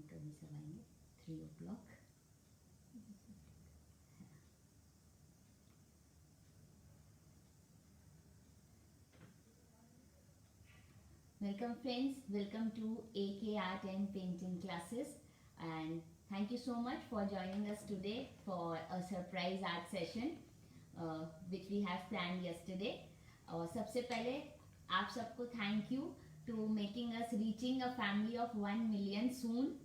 कभी सब आएंगे 3 o'clock। Welcome friends, welcome to AK Art and Painting Classes, and thank you so much for joining us today for a surprise art session which we have planned yesterday. सबसे पहले आप सबको thank you to making us reaching a family of 1 million soon,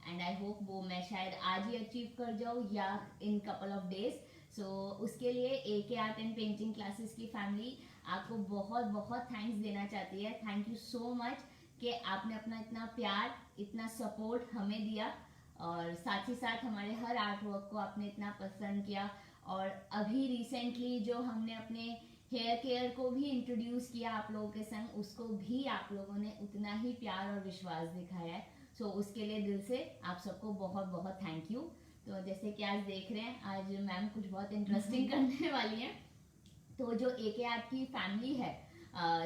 and I hope वो मैं शायद आज ही achieve कर जाऊँ या in couple of days. So उसके लिए AK Art and Painting Classes की फैमिली आपको बहुत बहुत थैंक्स देना चाहती है। थैंक यू सो मच कि आपने अपना इतना प्यार, इतना सपोर्ट हमें दिया, और साथ ही साथ हमारे हर आर्ट वर्क को आपने इतना पसंद किया। और अभी रिसेंटली जो हमने अपने हेयर केयर को भी इंट्रोड्यूस किया आप लोगों के संग, उसको भी आप लोगों ने उतना ही प्यार और विश्वास दिखाया है। सो उसके लिए दिल से आप सबको बहुत बहुत थैंक यू। तो जैसे कि आज देख रहे हैं, आज मैम कुछ बहुत इंटरेस्टिंग करने वाली हैं। तो जो AK आर्ट की फैमिली है,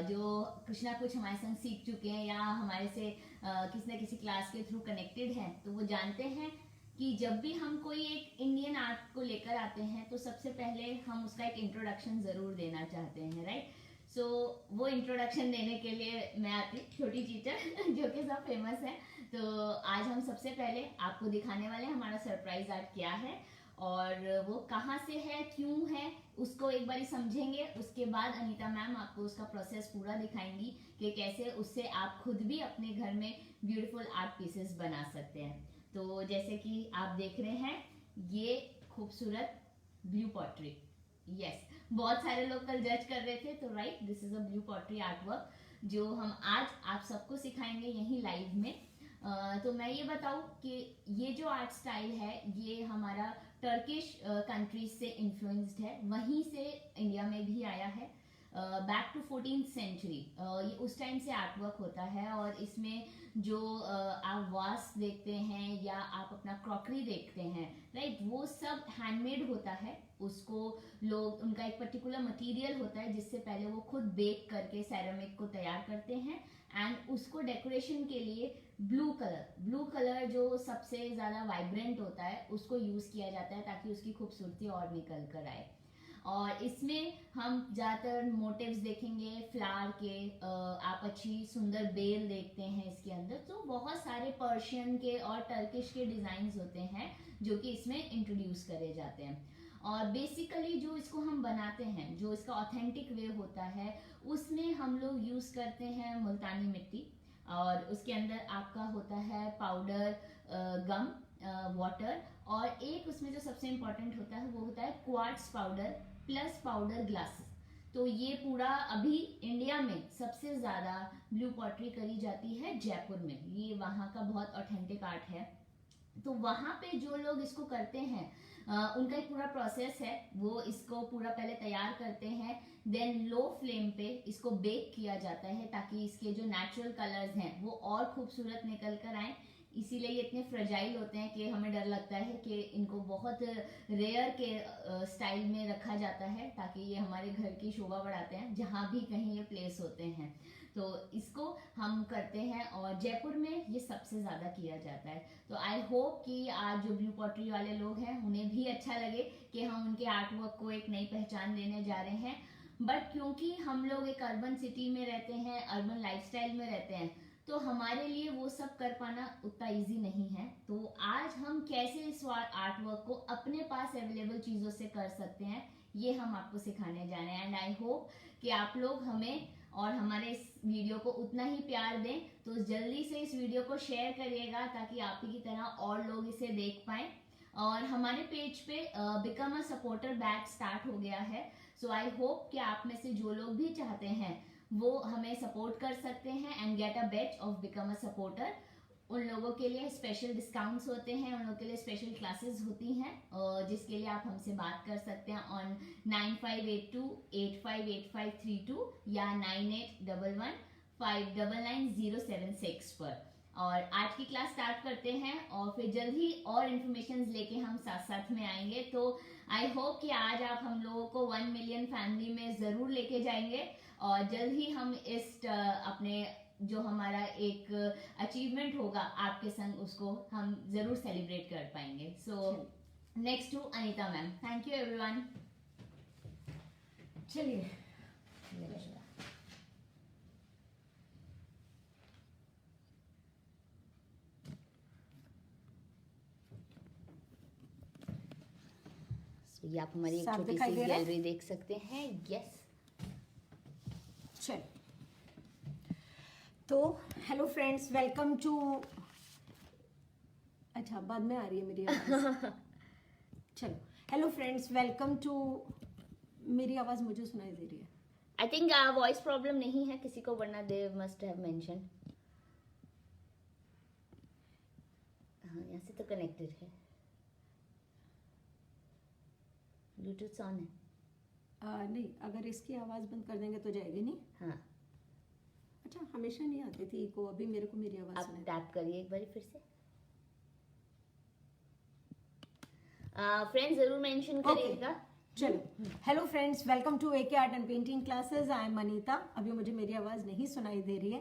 जो कुछ ना कुछ हमारे संग सीख चुके हैं या हमारे से किसी न किसी क्लास के थ्रू कनेक्टेड हैं, तो वो जानते हैं कि जब भी हम कोई एक इंडियन आर्ट को लेकर आते हैं तो सबसे पहले हम उसका एक इंट्रोडक्शन जरूर देना चाहते हैं, राइट। सो वो इंट्रोडक्शन देने के लिए मैं आती छोटी टीचर जो कि सब फेमस है। तो आज हम सबसे पहले आपको दिखाने वाले हैं हमारा सरप्राइज आर्ट क्या है और वो कहाँ से है, क्यों है, उसको एक बार समझेंगे। उसके बाद अनीता मैम आपको उसका प्रोसेस पूरा दिखाएंगी कि कैसे उससे आप खुद भी अपने घर में ब्यूटीफुल आर्ट पीसेस बना सकते हैं। तो जैसे कि आप देख रहे हैं, ये खूबसूरत ब्लू पॉटरी, यस, बहुत सारे लोग कल जज कर रहे थे, तो right, this is a blue pottery art work जो हम आज आप सबको सिखाएंगे यही लाइव में। तो मैं ये बताऊं कि ये जो आर्ट स्टाइल है ये हमारा टर्किश कंट्रीज से इन्फ्लुएंस्ड है, वहीं से इंडिया में भी आया है। बैक टू 14th सेंचुरी ये उस टाइम से आर्ट वर्क होता है, और इसमें जो आप वास देखते हैं या आप अपना क्रॉकरी देखते हैं, राइट, वो सब हैंडमेड होता है। उसको लोग, उनका एक पर्टिकुलर मटेरियल होता है जिससे पहले वो खुद बेक करके सेरेमिक को तैयार करते हैं, एंड उसको डेकोरेशन के लिए ब्लू कलर जो सबसे ज्यादा वाइब्रेंट होता है उसको यूज किया जाता है ताकि उसकी खूबसूरती और निकल कर आए। और इसमें हम ज्यादातर मोटिव्स देखेंगे फ्लावर के, आप अच्छी सुंदर बेल देखते हैं इसके अंदर। तो बहुत सारे पर्शियन के और टर्किश के डिजाइन होते हैं जो कि इसमें इंट्रोड्यूस करे जाते हैं। और बेसिकली जो इसको हम बनाते हैं, जो इसका ऑथेंटिक वे होता है, उसमें हम लोग यूज करते हैं मुल्तानी मिट्टी, और उसके अंदर आपका होता है पाउडर गम, वाटर, और एक उसमें जो सबसे इम्पोर्टेंट होता है वो होता है quartz powder plus powder glasses. तो ये पूरा अभी इंडिया में सबसे ज्यादा ब्लू पॉटरी करी जाती है जयपुर में, ये वहाँ का बहुत ऑथेंटिक आर्ट है। तो वहां पे जो लोग इसको करते हैं उनका एक पूरा प्रोसेस है, वो इसको पूरा पहले तैयार करते हैं, देन लो फ्लेम पे इसको बेक किया जाता है ताकि इसके जो नेचुरल कलर्स हैं वो और खूबसूरत निकल कर आए। इसीलिए ये इतने फ्रेजाइल होते हैं कि हमें डर लगता है कि इनको बहुत रेयर के स्टाइल में रखा जाता है ताकि ये हमारे घर की शोभा बढ़ाते हैं जहां भी कहीं ये प्लेस होते हैं। तो इसको हम करते हैं और जयपुर में ये सबसे ज्यादा किया जाता है। तो आई होप कि आज जो ब्लू पॉटरी वाले लोग हैं उन्हें भी अच्छा लगे कि हम उनके आर्ट वर्क को एक नई पहचान देने जा रहे हैं। बट क्योंकि हम लोग एक अर्बन सिटी में रहते हैं, अर्बन लाइफस्टाइल में रहते हैं, तो हमारे लिए वो सब कर पाना उतना इजी नहीं है। तो आज हम कैसे इस आर्ट वर्क को अपने पास अवेलेबल चीजों से कर सकते हैं, ये हम आपको सिखाने जा रहे हैं। एंड आई होप कि आप लोग हमें और हमारे इस वीडियो को उतना ही प्यार दें। तो जल्दी से इस वीडियो को शेयर करिएगा ताकि आप ही की तरह और लोग इसे देख पाए। और हमारे पेज पे become a supporter batch start हो गया है। सो आई होप कि आप में से जो लोग भी चाहते हैं वो हमें सपोर्ट कर सकते हैं and get a batch of become a supporter. उन लोगों के लिए स्पेशल डिस्काउंट्स होते हैं, उन लोगों के लिए स्पेशल क्लासेस होती हैं, जिसके लिए आप हमसे बात कर सकते हैं ऑन 9582858532 या 9811599076 पर। और आज की क्लास स्टार्ट करते हैं और फिर जल्द ही और इन्फॉर्मेशन लेके हम साथ साथ में आएंगे। तो आई होप कि आज आप हम लोगों को 1 मिलियन फैमिली में जरूर लेके जाएंगे और जल्द ही हम इस अपने जो हमारा एक अचीवमेंट होगा आपके संग, उसको हम जरूर सेलिब्रेट कर पाएंगे. So next to Anita ma'am. Thank you everyone. चलिए ये आप हमारी एक साफ छोटी दिखाई सी दे रहा है? गैलरी देख सकते हैं. यस. चलो, तो हेलो फ्रेंड्स, वेलकम टू. अच्छा, बाद में आ रही है मेरी आवाज. चलो, हेलो फ्रेंड्स, वेलकम टू. मेरी आवाज मुझे सुनाई दे रही है? आई थिंक वॉइस प्रॉब्लम नहीं है किसी को, वरना दे मस्ट हैव मेंशन. हाँ, यहाँ से तो कनेक्टेड है. ब्लूटूथ ऑन है. नहीं, अगर इसकी आवाज बंद कर देंगे तो जाएगी नहीं. हाँ, अच्छा, हमेशा नहीं आती थी को, अभी मेरे को मेरी आवाज आप सुनाई. टैप करिए एक बार फिर से. फ्रेंड्स जरूर मेंशन करिएगा. चलो, hello friends, welcome to AK art and painting classes. I am Anita. अभी मुझे मेरी आवाज़ नहीं सुनाई दे रही है,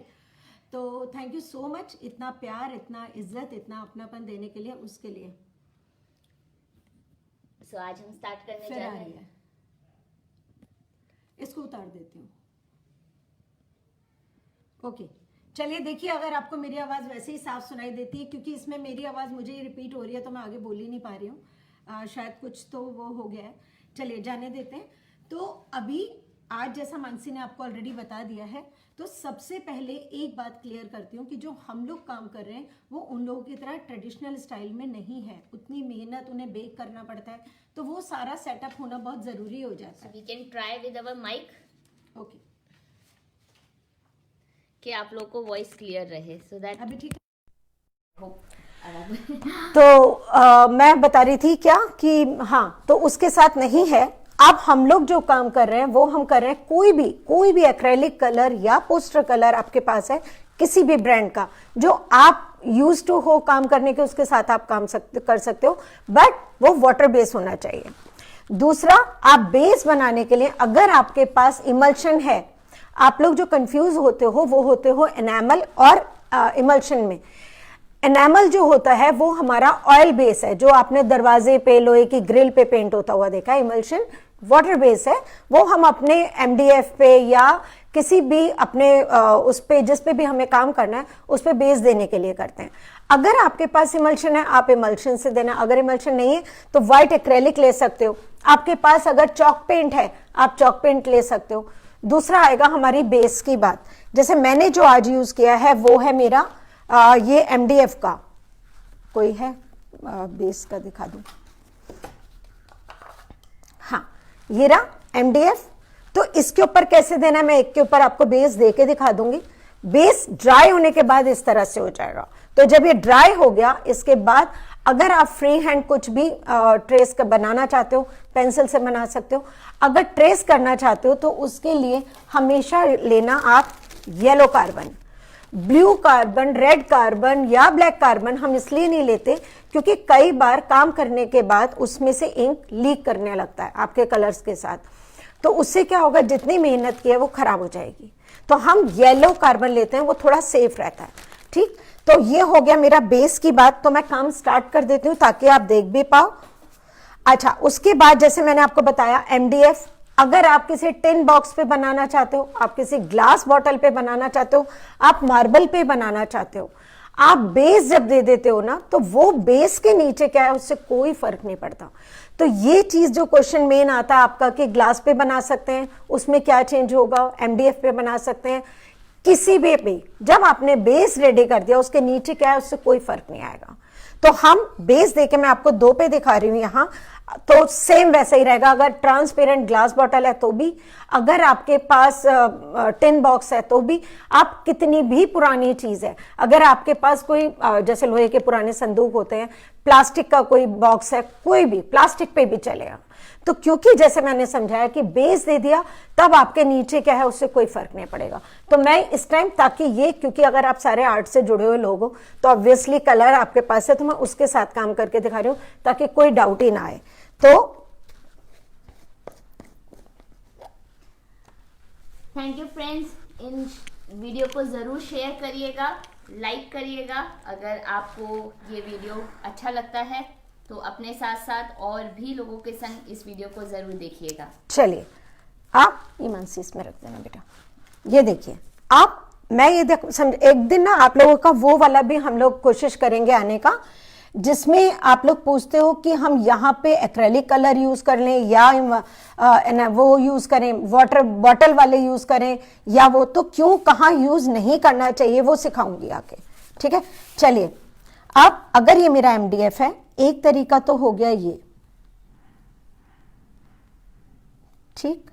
तो थैंक यू सो मच इतना प्यार, इतना इज्जत, इतना अपनापन देने के लिए, उसके लिए. सो आज हम स्टार्ट करने फिर जा आ रहे रही हैं. है, इसको उतार देती हूँ. ओके, चलिए देखिए, अगर आपको मेरी आवाज़ वैसे ही साफ सुनाई देती है, क्योंकि इसमें मेरी आवाज़ मुझे ही रिपीट हो रही है, तो मैं आगे बोल ही नहीं पा रही हूँ. शायद कुछ तो वो हो गया है. चलिए जाने देते हैं. तो अभी आज जैसा मानसी ने आपको ऑलरेडी बता दिया है, तो सबसे पहले एक बात क्लियर करती हूँ कि जो हम लोग काम कर रहे हैं वो उन लोगों की तरह ट्रेडिशनल स्टाइल में नहीं है. उतनी मेहनत उन्हें बेक करना पड़ता है, तो वो सारा सेटअप होना बहुत ज़रूरी हो जाता है. We can try with our mic. Okay, कि आप लोग को वॉइस क्लियर रहे. सो दैट अभी ठीक है. तो मैं बता रही थी क्या कि हाँ, तो उसके साथ नहीं है. अब हम लोग जो काम कर रहे हैं वो हम कर रहे हैं कोई भी एक्रेलिक कलर या पोस्टर कलर आपके पास है किसी भी ब्रांड का, जो आप यूज टू हो काम करने के, उसके साथ आप काम कर सकते हो, बट वो वाटर बेस होना चाहिए. दूसरा, आप बेस बनाने के लिए अगर आपके पास इमल्शन है, आप लोग जो कंफ्यूज होते हो वो होते हो एनामल और इमल्शन में. एनामल जो होता है वो हमारा ऑयल बेस है, जो आपने दरवाजे पे, लोहे की ग्रिल पे पेंट होता हुआ देखा है. इमल्शन वाटर बेस है, वो हम अपने एमडीएफ पे या किसी भी अपने उस पे, जिस पे भी हमें काम करना है, उस पे बेस देने के लिए करते हैं. अगर आपके पास इमल्शन है, आप इमल्शन से देना. अगर इमल्शन नहीं है तो व्हाइट एक्रेलिक ले सकते हो. आपके पास अगर चॉक पेंट है, आप चॉक पेंट ले सकते हो. दूसरा आएगा हमारी बेस की बात. जैसे मैंने जो आज यूज किया है वो है मेरा ये एमडीएफ का. कोई है बेस का, दिखा दूं. हाँ, ये रहा एमडीएफ. तो इसके ऊपर कैसे देना है, मैं एक के ऊपर आपको बेस दे के दिखा दूंगी. बेस ड्राई होने के बाद इस तरह से हो जाएगा. तो जब ये ड्राई हो गया, इसके बाद अगर आप फ्री हैंड कुछ भी ट्रेस का बनाना चाहते हो, पेंसिल से बना सकते हो. अगर ट्रेस करना चाहते हो तो उसके लिए हमेशा लेना आप yellow carbon. Blue carbon, red carbon या ब्लैक कार्बन हम इसलिए नहीं लेते क्योंकि कई बार काम करने के बाद उसमें से इंक लीक करने लगता है आपके कलर्स के साथ. तो उससे क्या होगा, जितनी मेहनत की है वो खराब हो जाएगी. तो हम येलो कार्बन लेते हैं, वो थोड़ा सेफ रहता है. ठीक, तो ये हो गया मेरा बेस की बात. तो मैं काम स्टार्ट कर देती हूँ ताकि आप देख भी पाओ. अच्छा, उसके बाद जैसे मैंने आपको बताया एमडीएफ. अगर आप किसी टिन बॉक्स पे बनाना चाहते हो, आप किसी ग्लास बॉटल पे बनाना चाहते हो, आप मार्बल पे बनाना चाहते हो, आप बेस जब दे देते हो ना, तो वो बेस के नीचे क्या है उससे कोई फर्क नहीं पड़ता. तो ये चीज जो क्वेश्चन मेन आता है आपका कि ग्लास पे बना सकते हैं, उसमें क्या चेंज होगा, एमडीएफ पे बना सकते हैं, किसी भी जब आपने बेस रेडी कर दिया उसके नीचे क्या है उससे कोई फर्क नहीं आएगा. तो हम बेस देके मैं आपको 2 पे दिखा रही हूं यहां, तो सेम वैसा ही रहेगा. अगर ट्रांसपेरेंट ग्लास बॉटल है तो भी, अगर आपके पास टिन बॉक्स है तो भी, आप कितनी भी पुरानी चीज है, अगर आपके पास कोई जैसे लोहे के पुराने संदूक होते हैं, प्लास्टिक का कोई बॉक्स है, कोई भी प्लास्टिक पे भी चलेगा. तो क्योंकि जैसे मैंने समझाया कि बेस दे दिया, तब आपके नीचे क्या है उससे कोई फर्क नहीं पड़ेगा. तो मैं इस टाइम, ताकि ये, क्योंकि अगर आप सारे आर्ट से जुड़े हुए लोग हो तो ऑब्वियसली कलर आपके पास है, तो मैं उसके साथ काम करके दिखा रही हूं ताकि कोई डाउट ही ना आए. तो thank you friends. In video को ज़रूर शेयर करिएगा, लाइक करिएगा। अगर आपको ये वीडियो अच्छा लगता है तो अपने साथ साथ और भी लोगों के संग इस वीडियो को ज़रूर देखिएगा। चलिए आप ईमान से इसमें रख देना बेटा। ये देखिए आप, मैं ये देख समझ, एक दिन ना आप लोगों का वो वाला भी हम लोग कोशिश करेंगे आने का, जिसमें आप लोग पूछते हो कि हम यहाँ पे एक्रेलिक कलर यूज कर लें या वो यूज करें, वाटर बॉटल वाले यूज करें या वो, तो क्यों कहाँ यूज नहीं करना चाहिए वो सिखाऊंगी आके। ठीक है, चलिए अब अगर ये मेरा MDF है, एक तरीका तो हो गया ये, ठीक।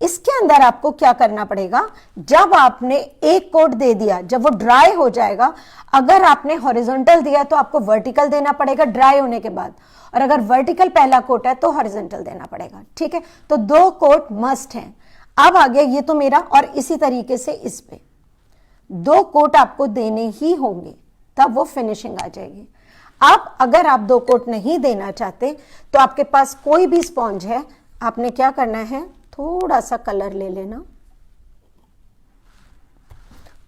इसके अंदर आपको क्या करना पड़ेगा, जब आपने एक कोट दे दिया, जब वो ड्राई हो जाएगा, अगर आपने हॉरिजॉन्टल दिया तो आपको वर्टिकल देना पड़ेगा ड्राई होने के बाद, और अगर वर्टिकल पहला कोट है तो हॉरिजॉन्टल देना पड़ेगा। ठीक है, तो 2 कोट मस्ट हैं। अब आ गया ये तो मेरा, और इसी तरीके से इस पे 2 कोट आपको देने ही होंगे, तब वो फिनिशिंग आ जाएगी। अब अगर आप 2 कोट नहीं देना चाहते तो आपके पास कोई भी स्पॉन्ज है, आपने क्या करना है, थोड़ा सा कलर ले लेना,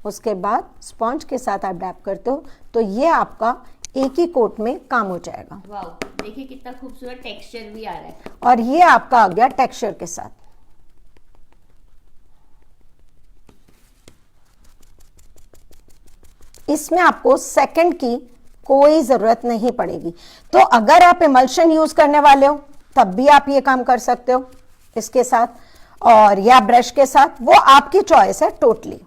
उसके बाद स्पॉन्ज के साथ आप डैप करते हो तो ये आपका एक ही कोट में काम हो जाएगा। वाओ, देखिए कितना खूबसूरत टेक्सचर भी आ रहा है। और ये आपका आ गया टेक्सचर के साथ। इसमें आपको सेकंड की कोई जरूरत नहीं पड़ेगी। तो अगर आप इमल्शन यूज करने वाले हो तब भी आप ये काम कर सकते हो इसके साथ, और या ब्रश के साथ, वो आपकी चॉइस है टोटली।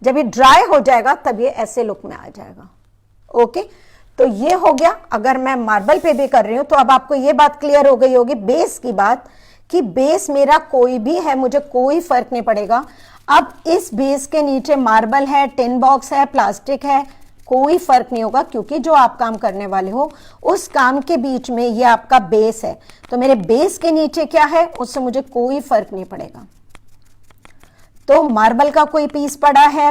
जब ये ड्राई हो जाएगा तब ये ऐसे लुक में आ जाएगा। ओके, तो ये हो गया। अगर मैं मार्बल पे भी कर रही हूं तो अब आपको ये बात क्लियर हो गई होगी, बेस की बात, कि बेस मेरा कोई भी है, मुझे कोई फर्क नहीं पड़ेगा। अब इस बेस के नीचे मार्बल है, टिन बॉक्स है, प्लास्टिक है, कोई फर्क नहीं होगा, क्योंकि जो आप काम करने वाले हो उस काम के बीच में ये आपका बेस है। तो मेरे बेस के नीचे क्या है उससे मुझे कोई फर्क नहीं पड़ेगा। तो मार्बल का कोई पीस पड़ा है,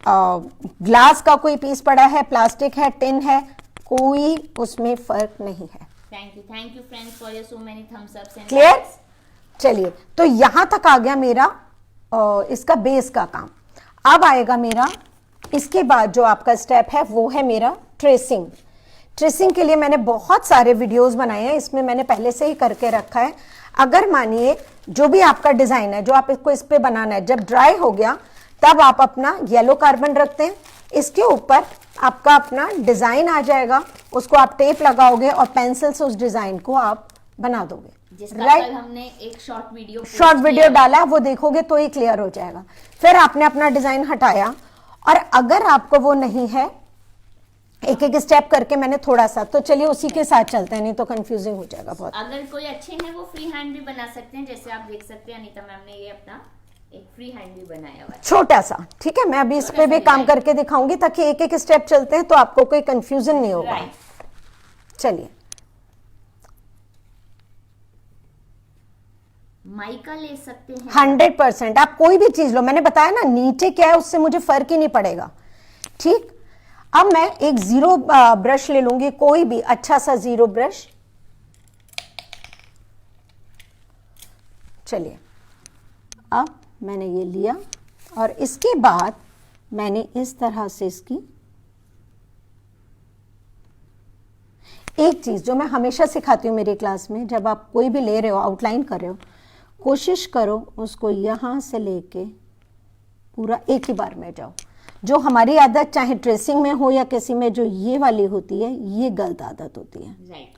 ग्लास का कोई पीस पड़ा है, प्लास्टिक है, टिन है, कोई उसमें फर्क नहीं है। Thank you friends for your so many thumbs ups and clear. चलिए, तो यहां तक आ गया मेरा इसका बेस का काम। अब आएगा मेरा इसके बाद जो आपका स्टेप है वो है मेरा ट्रेसिंग। ट्रेसिंग के लिए मैंने बहुत सारे वीडियोस बनाए हैं, इसमें मैंने पहले से ही करके रखा है। अगर मानिए जो भी आपका डिजाइन है जो आप इसको इस पे बनाना है, जब ड्राई हो गया तब आप अपना येलो कार्बन रखते हैं, इसके ऊपर आपका अपना डिजाइन आ जाएगा, उसको आप टेप लगाओगे और पेंसिल से उस डिजाइन को आप बना दोगे। राइट, हमने एक शॉर्ट वीडियो डाला, वो देखोगे तो ही क्लियर हो जाएगा। फिर आपने अपना डिजाइन हटाया, और अगर आपको वो नहीं है, एक एक स्टेप करके मैंने थोड़ा सा, तो चलिए उसी के साथ चलते हैं, नहीं तो कंफ्यूजिंग हो जाएगा बहुत। अगर कोई अच्छे हैं वो फ्री हैंड भी बना सकते हैं, जैसे आप देख सकते हैं अनीता मैम ने ये अपना एक फ्री हैंड भी बनाया हुआ है, छोटा सा। ठीक है, मैं अभी इस पे भी काम करके दिखाऊंगी ताकि एक एक स्टेप चलते हैं तो आपको कोई कंफ्यूजन नहीं होगा। चलिए, माइका ले सकते हैं 100%। आप कोई भी चीज लो, मैंने बताया ना नीचे क्या है उससे मुझे फर्क ही नहीं पड़ेगा। ठीक, अब मैं एक जीरो ब्रश ले लूंगी, कोई भी अच्छा सा जीरो ब्रश। चलिए, अब मैंने ये लिया और इसके बाद मैंने इस तरह से इसकी एक चीज जो मैं हमेशा सिखाती हूँ मेरी क्लास में, जब आप कोई भी ले रहे हो, आउटलाइन कर रहे हो, कोशिश करो उसको यहां से लेके पूरा एक ही बार में जाओ। जो हमारी आदत चाहे ट्रेसिंग में हो या किसी में, जो ये वाली होती है, ये गलत आदत होती है। राइट,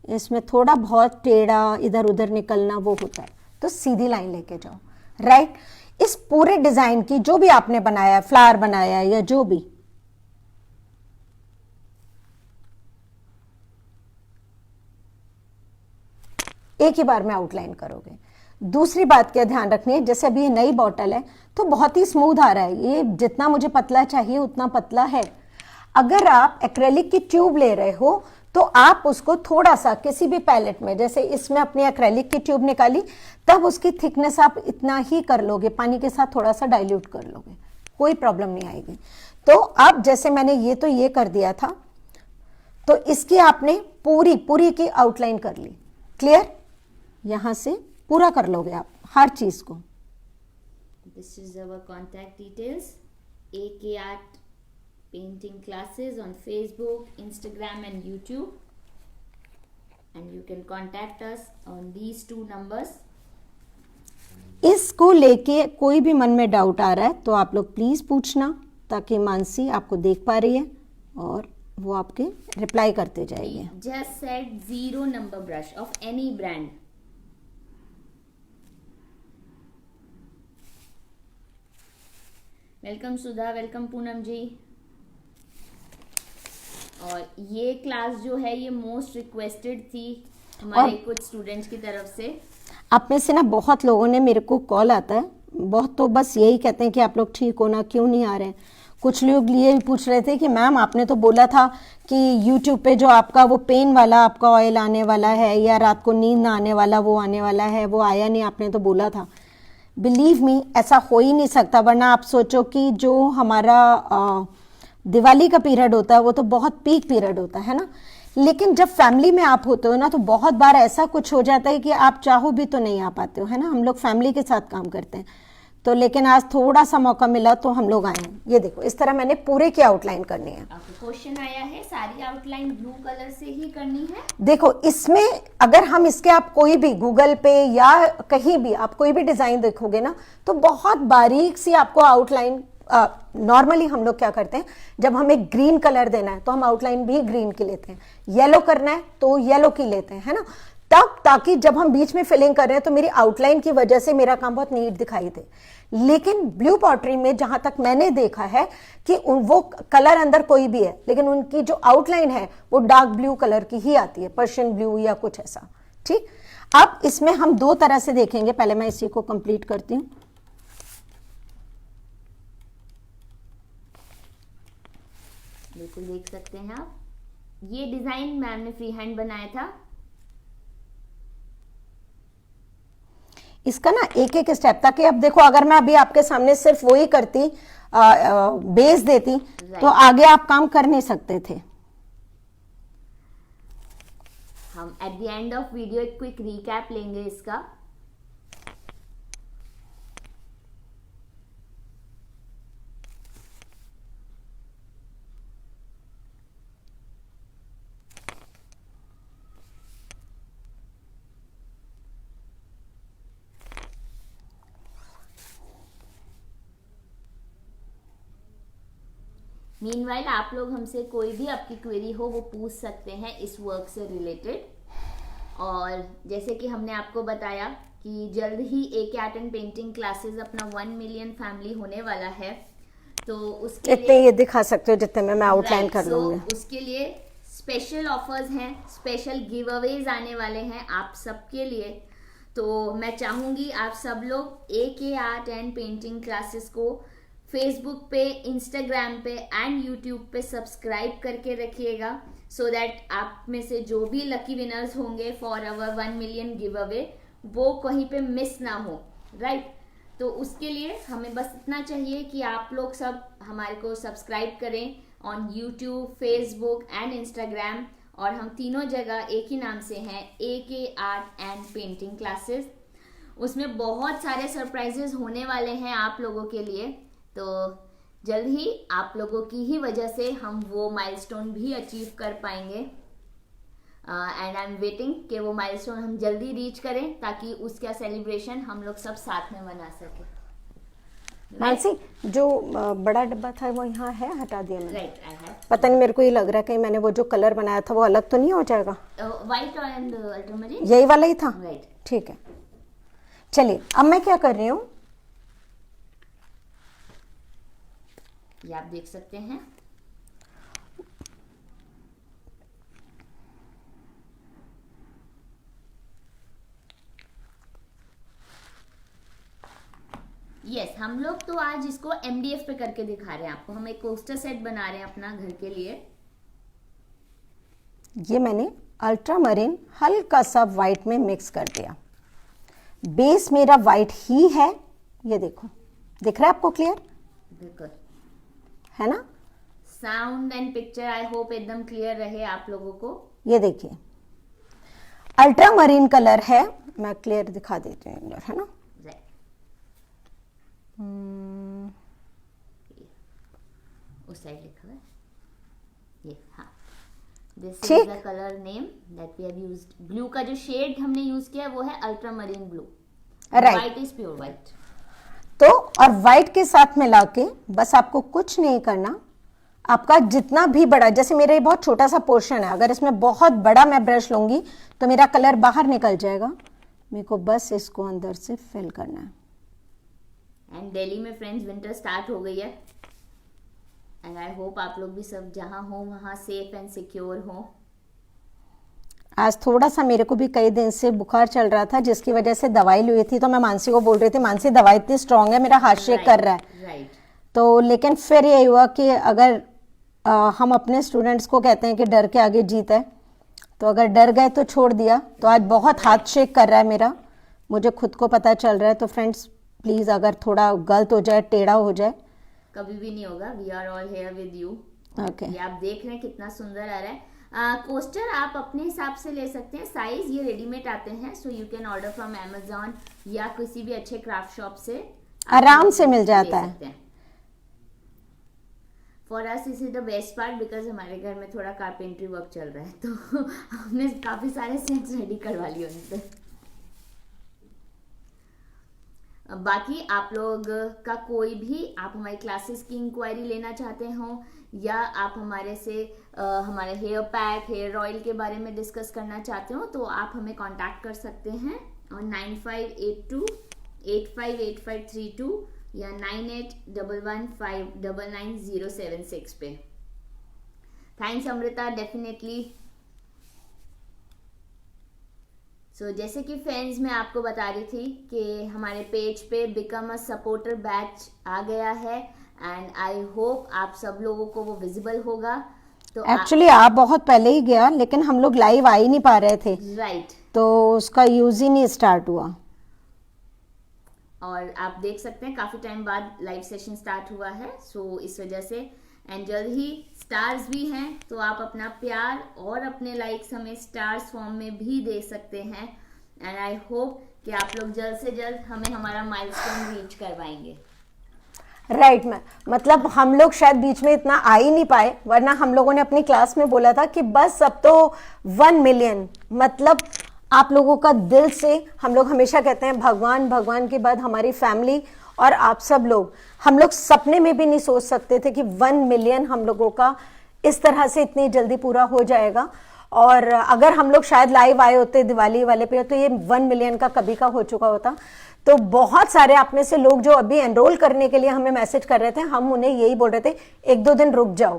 इसमें थोड़ा बहुत टेढ़ा इधर उधर निकलना वो होता है, तो सीधी लाइन लेके जाओ। राइट, इस पूरे डिजाइन की जो भी आपने बनाया, फ्लावर बनाया या जो भी, एक ही बार में आउटलाइन करोगे। दूसरी बात क्या ध्यान रखनी है, जैसे अभी ये नई बॉटल है तो बहुत ही स्मूथ आ रहा है, ये जितना मुझे पतला चाहिए उतना पतला है। अगर आप एक्रेलिक की ट्यूब ले रहे हो तो आप उसको थोड़ा सा किसी भी पैलेट में, जैसे इसमें अपनी एक्रेलिक की ट्यूब निकाली, तब उसकी थिकनेस आप इतना ही कर लोगे, पानी के साथ थोड़ा सा डाइल्यूट कर लोगे, कोई प्रॉब्लम नहीं आएगी। तो अब जैसे मैंने ये कर दिया था, तो इसकी आपने पूरी पूरी की आउटलाइन कर ली। क्लियर, यहां से पूरा कर लोगे आप हर चीज को। This is our contact details. AK Art Painting Classes on Facebook, Instagram and YouTube. And you can contact us on these 2 numbers. इसको लेके कोई भी मन में डाउट आ रहा है तो आप लोग प्लीज पूछना, ताकि मानसी आपको देख पा रही है और वो आपके रिप्लाई करते जाएगी. Just said 0 number brush of any brand. Welcome Sudha, welcome Poonam ji. और ये क्लास जो है ये मोस्ट रिक्वेस्टेड थी हमारे कुछ स्टूडेंट्स की तरफ से. आप में से ना बहुत लोगों ने, मेरे को कॉल आता है, बहुत तो बस यही कहते हैं कि आप लोग ठीक हो ना, क्यों नहीं आ रहे हैं. कुछ लोग ये भी पूछ रहे थे कि मैम आपने तो बोला था कि YouTube पे जो आपका वो पेन वाला आपका ऑयल आने वाला है या रात को नींद ना आने वाला वो आने वाला है, वो आया नहीं, आपने तो बोला था. बिलीव मी, ऐसा हो ही नहीं सकता. वरना आप सोचो कि जो हमारा दिवाली का पीरियड होता है वो तो बहुत पीक पीरियड होता है ना, लेकिन जब फैमिली में आप होते हो ना तो बहुत बार ऐसा कुछ हो जाता है कि आप चाहो भी तो नहीं आ पाते हो, है ना. हम लोग फैमिली के साथ काम करते हैं तो, लेकिन आज थोड़ा सा मौका मिला तो हम लोग आए हैं. ये देखो, इस तरह मैंने पूरे की आउटलाइन करनी है. आपको क्वेश्चन आया है सारी आउटलाइन ब्लू कलर से ही करनी है. देखो, इसमें अगर हम इसके आप कोई भी गूगल पे या कहीं भी आप कोई भी डिजाइन देखोगे ना तो बहुत बारीक सी आपको आउटलाइन. नॉर्मली हम लोग क्या करते हैं, जब हमें ग्रीन कलर देना है तो हम आउटलाइन भी ग्रीन की लेते हैं, येलो करना है तो येलो की लेते हैं, है ना. तब ताकि जब हम बीच में फिलिंग कर रहे हैं तो मेरी आउटलाइन की वजह से मेरा काम बहुत नीट दिखाई दे. लेकिन ब्लू पॉटरी में जहां तक मैंने देखा है कि वो कलर अंदर कोई भी है लेकिन उनकी जो आउटलाइन है वो डार्क ब्लू कलर की ही आती है, पर्शियन ब्लू या कुछ ऐसा. ठीक, अब इसमें हम 2 तरह से देखेंगे. पहले मैं इसी को कंप्लीट करती हूं. बिल्कुल देख सकते हैं आप, ये डिजाइन मैम ने फ्री हैंड बनाया था. इसका ना एक एक स्टेप, ताकि अब देखो अगर मैं अभी आपके सामने सिर्फ वही करती, बेस देती तो आगे आप काम कर नहीं सकते थे. हम at the end of video एक क्विक रिकैप लेंगे इसका. मीनवाइल आप लोग हमसे कोई भी आपकी क्वेरी हो वो पूछ सकते हैं इस वर्क से रिलेटेड. और जैसे कि हमने आपको बताया कि जल्द ही AK art and painting classes अपना 1 मिलियन फैमिली होने वाला है, तो उसके इतने लिए ये दिखा सकते हो जितने में मैं आउटलाइन कर लूंगी. उसके लिए स्पेशल ऑफर्स हैं, स्पेशल गिव अवेज आने वाले हैं आप सबके लिए. तो मैं चाहूंगी आप सब लोग AK art and painting classes को फेसबुक पे, इंस्टाग्राम पे एंड यूट्यूब पे सब्सक्राइब करके रखिएगा, सो दैट आप में से जो भी लकी विनर्स होंगे for our 1 million give away वो कहीं पे मिस ना हो. राइट, तो उसके लिए हमें बस इतना चाहिए कि आप लोग सब हमारे को सब्सक्राइब करें on YouTube, Facebook and Instagram. और हम तीनों जगह एक ही नाम से हैं, AK art and painting classes. उसमें बहुत सारे सरप्राइजेस होने वाले हैं आप लोगों के लिए, तो जल्द ही आप लोगों की ही वजह से हम वो माइलस्टोन भी अचीव कर पाएंगे. एंड आई एम वेटिंग कि वो माइलस्टोन हम जल्दी रीच करें ताकि उसका सेलिब्रेशन हम लोग सब साथ में मना सके. मानसी, जो बड़ा डब्बा था वो यहाँ है, हटा दिया मैंने. Right, I have. पता नहीं, मेरे को ये लग रहा है कि मैंने वो जो कलर बनाया था वो अलग तो नहीं हो जाएगा. व्हाइट एंड अल्ट्रामरीन, यही वाला ही था. राइट, ठीक है. चलिए, अब मैं क्या कर रही हूँ, ये आप देख सकते हैं. यस, हम लोग तो आज इसको MDF पे करके दिखा रहे हैं आपको. हम एक कोस्टर सेट बना रहे हैं अपना घर के लिए. ये मैंने अल्ट्रामरीन हल्का सा व्हाइट में मिक्स कर दिया. बेस मेरा व्हाइट ही है, ये देखो, दिख रहा है आपको क्लियर? बिल्कुल, है ना. Sound and picture I hope एकदम क्लियर रहे आप लोगों को. ये देखिए, अल्ट्रामरीन कलर है, मैं क्लियर दिखा देती हूँ, है ना. उस साइड लिखा है ये, हाँ। दिस इज ठीक। The colour name that we have used. Blue का जो शेड हमने यूज किया वो है ultramarine blue, Right. White is pure white. तो और व्हाइट के साथ मिला के बस आपको कुछ नहीं करना, आपका जितना भी बड़ा, जैसे मेरा ये बहुत छोटा सा पोर्शन है, अगर इसमें बहुत बड़ा मैं ब्रश लूंगी तो मेरा कलर बाहर निकल जाएगा। मेरे को बस इसको अंदर से फिल करना है। एंड दिल्ली में फ्रेंड्स विंटर स्टार्ट हो गई है, एंड आई होप आप लोग भी सब जहां हो वहां सेफ एंड सिक्योर हो। आज थोड़ा सा मेरे को भी कई दिन से बुखार चल रहा था, जिसकी वजह से दवाई ली थी। तो मैं मानसी को बोल रही थी, मानसी दवाई इतनी स्ट्रांग है, मेरा हाथ शेक कर रहा है। राइट। तो लेकिन फिर ये हुआ कि अगर हम अपने स्टूडेंट्स को कहते हैं कि डर के आगे जीत है, तो अगर डर गए तो छोड़ दिया। तो आज बहुत हाथ शेक कर रहा है मेरा, मुझे खुद को पता चल रहा है। तो फ्रेंड्स प्लीज, अगर थोड़ा गलत हो जाए, टेढ़ा हो जाए, कभी भी नहीं होगा, we are all here with you. Okay. ये आप देख रहे हैं कितना सुंदर आ रहा है। कोस्टर आप अपने हिसाब से ले सकते हैं, साइज ये रेडीमेड आते हैं, so you can order from Amazon या किसी भी अच्छे क्राफ्ट शॉप से आराम से मिल जाता है। For us is the best part, because हमारे घर में थोड़ा कारपेंट्री वर्क चल रहा है, तो हमने काफी सारे सेट्स रेडी करवा लिए उनसे। बाकी आप लोग का कोई भी, आप हमारी क्लासेस की इंक्वायरी लेना चाहते हो या आप हमारे से हमारे हेयर पैक, हेयर ऑयल के बारे में डिस्कस करना चाहते हो, तो आप हमें कांटेक्ट कर सकते हैं और 9582858532 या 9811599076 पे। Thanks Amrita, definitely. सो जैसे कि फ्रेंड्स मैं आपको बता रही थी कि हमारे पेज पे बिकम अ सपोर्टर बैच आ गया है, एंड आई होप आप सब लोगों को वो विजिबल होगा। तो एक्चुअली आप बहुत पहले ही गया, लेकिन हम लोग लाइव आ ही नहीं पा रहे थे, राइट। तो उसका यूज ही नहीं स्टार्ट हुआ। और आप देख सकते हैं काफी टाइम बाद लाइव सेशन स्टार्ट हुआ है, सो इस वजह से, एंड जल्द ही स्टार्स भी हैं, तो आप अपना प्यार और अपने लाइक्स हमें स्टार्स फॉर्म में भी दे सकते हैं, एंड आई होप कि आप लोग जल्द से जल्द हमें हमारा माइलस्टोन रीच करवाएंगे। राइट मतलब हम लोग शायद बीच में इतना आ ही नहीं पाए, वरना हम लोगों ने अपनी क्लास में बोला था कि बस अब तो 1 मिलियन, मतलब आप लोगों का दिल से, हम लोग हमेशा कहते हैं भगवान, भगवान के बाद हमारी फैमिली और आप सब लोग, हम लोग सपने में भी नहीं सोच सकते थे कि 1 मिलियन हम लोगों का इस तरह से इतनी जल्दी पूरा हो जाएगा। और अगर हम लोग शायद लाइव आए होते दिवाली वाले पे, तो ये 1 मिलियन का कभी का हो चुका होता। तो बहुत सारे आप में से लोग जो अभी एनरोल करने के लिए हमें मैसेज कर रहे थे, हम उन्हें यही बोल रहे थे 1-2 दिन रुक जाओ,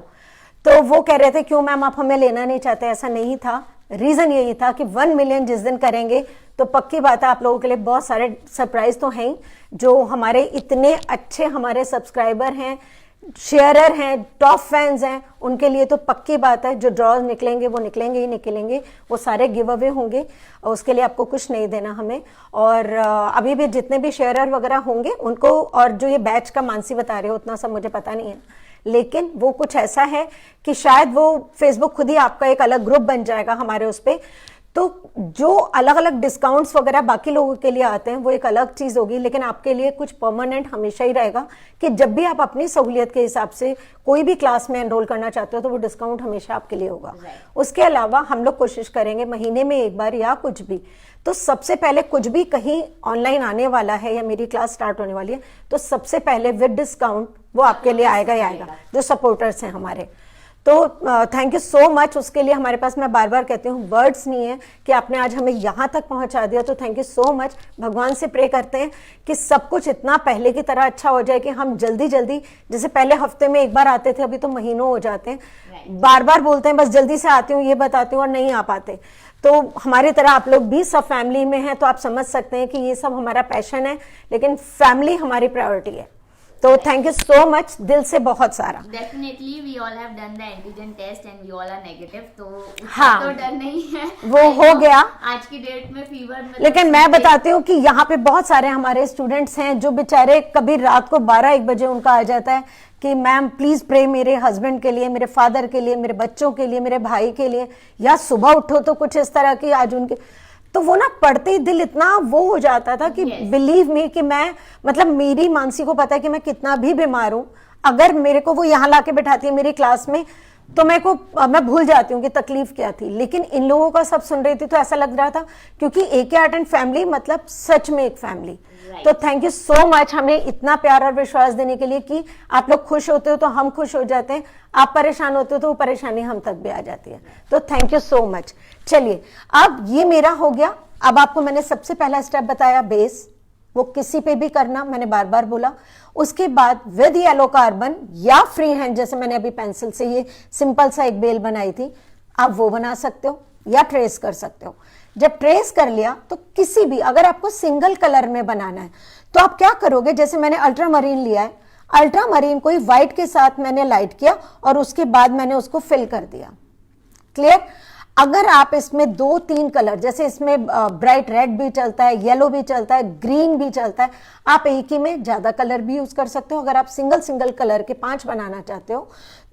तो वो कह रहे थे क्यों मैम आप हमें लेना नहीं चाहते। ऐसा नहीं था, रीजन यही था कि 1 मिलियन जिस दिन करेंगे तो पक्की बात है आप लोगों के लिए बहुत सारे सरप्राइज तो हैं ही। जो हमारे इतने अच्छे हमारे सब्सक्राइबर हैं, शेयरर हैं, टॉप फैंस हैं, उनके लिए तो पक्की बात है जो ड्रॉज निकलेंगे वो निकलेंगे ही निकलेंगे, वो सारे गिव अवे होंगे, और उसके लिए आपको कुछ नहीं देना हमें। और अभी भी जितने भी शेयरर वगैरह होंगे उनको, और जो ये बैच का मानसी बता रहे हो उतना सब मुझे पता नहीं है, लेकिन वो कुछ ऐसा है कि शायद वो फेसबुक खुद ही आपका एक अलग ग्रुप बन जाएगा हमारे उस पे। तो जो अलग अलग डिस्काउंट्स वगैरह बाकी लोगों के लिए आते हैं वो एक अलग चीज होगी, लेकिन आपके लिए कुछ परमानेंट हमेशा ही रहेगा कि जब भी आप अपनी सहूलियत के हिसाब से कोई भी क्लास में एनरोल करना चाहते हो तो वो डिस्काउंट हमेशा आपके लिए होगा। उसके अलावा हम लोग कोशिश करेंगे महीने में एक बार या कुछ भी, तो सबसे पहले कुछ भी कहीं ऑनलाइन आने वाला है या मेरी क्लास स्टार्ट होने वाली है तो सबसे पहले विद डिस्काउंट वो आपके लिए आएगा ही आएगा, जो सपोर्टर्स हैं हमारे। तो थैंक यू सो मच, उसके लिए हमारे पास, मैं बार बार कहती हूँ, वर्ड्स नहीं है कि आपने आज हमें यहाँ तक पहुँचा दिया, तो थैंक यू सो मच। भगवान से प्रे करते हैं कि सब कुछ इतना पहले की तरह अच्छा हो जाए कि हम जल्दी जल्दी, जैसे पहले हफ्ते में एक बार आते थे, अभी तो महीनों हो जाते हैं, बार बार बोलते हैं बस जल्दी से आती हूँ, ये बताती हूँ, और नहीं आ पाते। तो हमारी तरह आप लोग भी सब फैमिली में हैं, तो आप समझ सकते हैं कि ये सब हमारा पैशन है, लेकिन फैमिली हमारी प्रायोरिटी है। तो थैंक यू सो मच, दिल से बहुत सारा। Definitely we all have done the antigen test and we all are negative, तो हाँ, तो डर नहीं है, वो हो गया आज की डेट में फीवर में। लेकिन मैं बताती हूँ कि यहाँ पे बहुत सारे हमारे स्टूडेंट्स हैं जो बेचारे कभी रात को 12-1 बजे उनका आ जाता है कि मैम प्लीज प्रे मेरे हस्बैंड के लिए, मेरे फादर के लिए, मेरे बच्चों के लिए, मेरे भाई के लिए, या सुबह उठो तो कुछ इस तरह की आज उनके, तो वो ना पढ़ते ही दिल इतना वो हो जाता था कि Yes. बिलीव मी कि मैं मतलब मेरी मानसी को पता है कि मैं कितना भी बीमार हूं, अगर मेरे को वो यहाँ लाके बैठाती है मेरी क्लास में तो मैं भूल जाती हूँ कि तकलीफ क्या थी। लेकिन इन लोगों का सब सुन रही थी तो ऐसा लग रहा था, क्योंकि एके आर्ट एंड फैमिली मतलब सच में एक फैमिली। Right. तो थैंक यू सो मच हमें इतना प्यार और विश्वास देने के लिए कि आप लोग खुश होते हो तो हम खुश हो जाते हैं, आप परेशान होते हो तो वो परेशानी हम तक भी आ जाती है। तो थैंक यू सो मच। चलिए अब ये मेरा हो गया। अब आपको मैंने सबसे पहला स्टेप बताया बेस, वो किसी पे भी करना, मैंने बार बार बोला। उसके बाद विद येलो कार्बन या फ्री हैंड, जैसे मैंने अभी पेंसिल से ये सिंपल सा एक बेल बनाई थी, आप वो बना सकते हो या ट्रेस कर सकते हो। जब ट्रेस कर लिया तो किसी भी, अगर आपको सिंगल कलर में बनाना है तो आप क्या करोगे, जैसे मैंने अल्ट्रामरीन लिया है, अल्ट्रामरीन को ही व्हाइट के साथ मैंने लाइट किया और उसके बाद मैंने उसको फिल कर दिया। क्लियर। अगर आप इसमें 2-3 कलर, जैसे इसमें ब्राइट रेड भी चलता है, येलो भी चलता है, ग्रीन भी चलता है, आप एक ही में ज्यादा कलर भी यूज कर सकते हो। अगर आप सिंगल कलर के 5 बनाना चाहते हो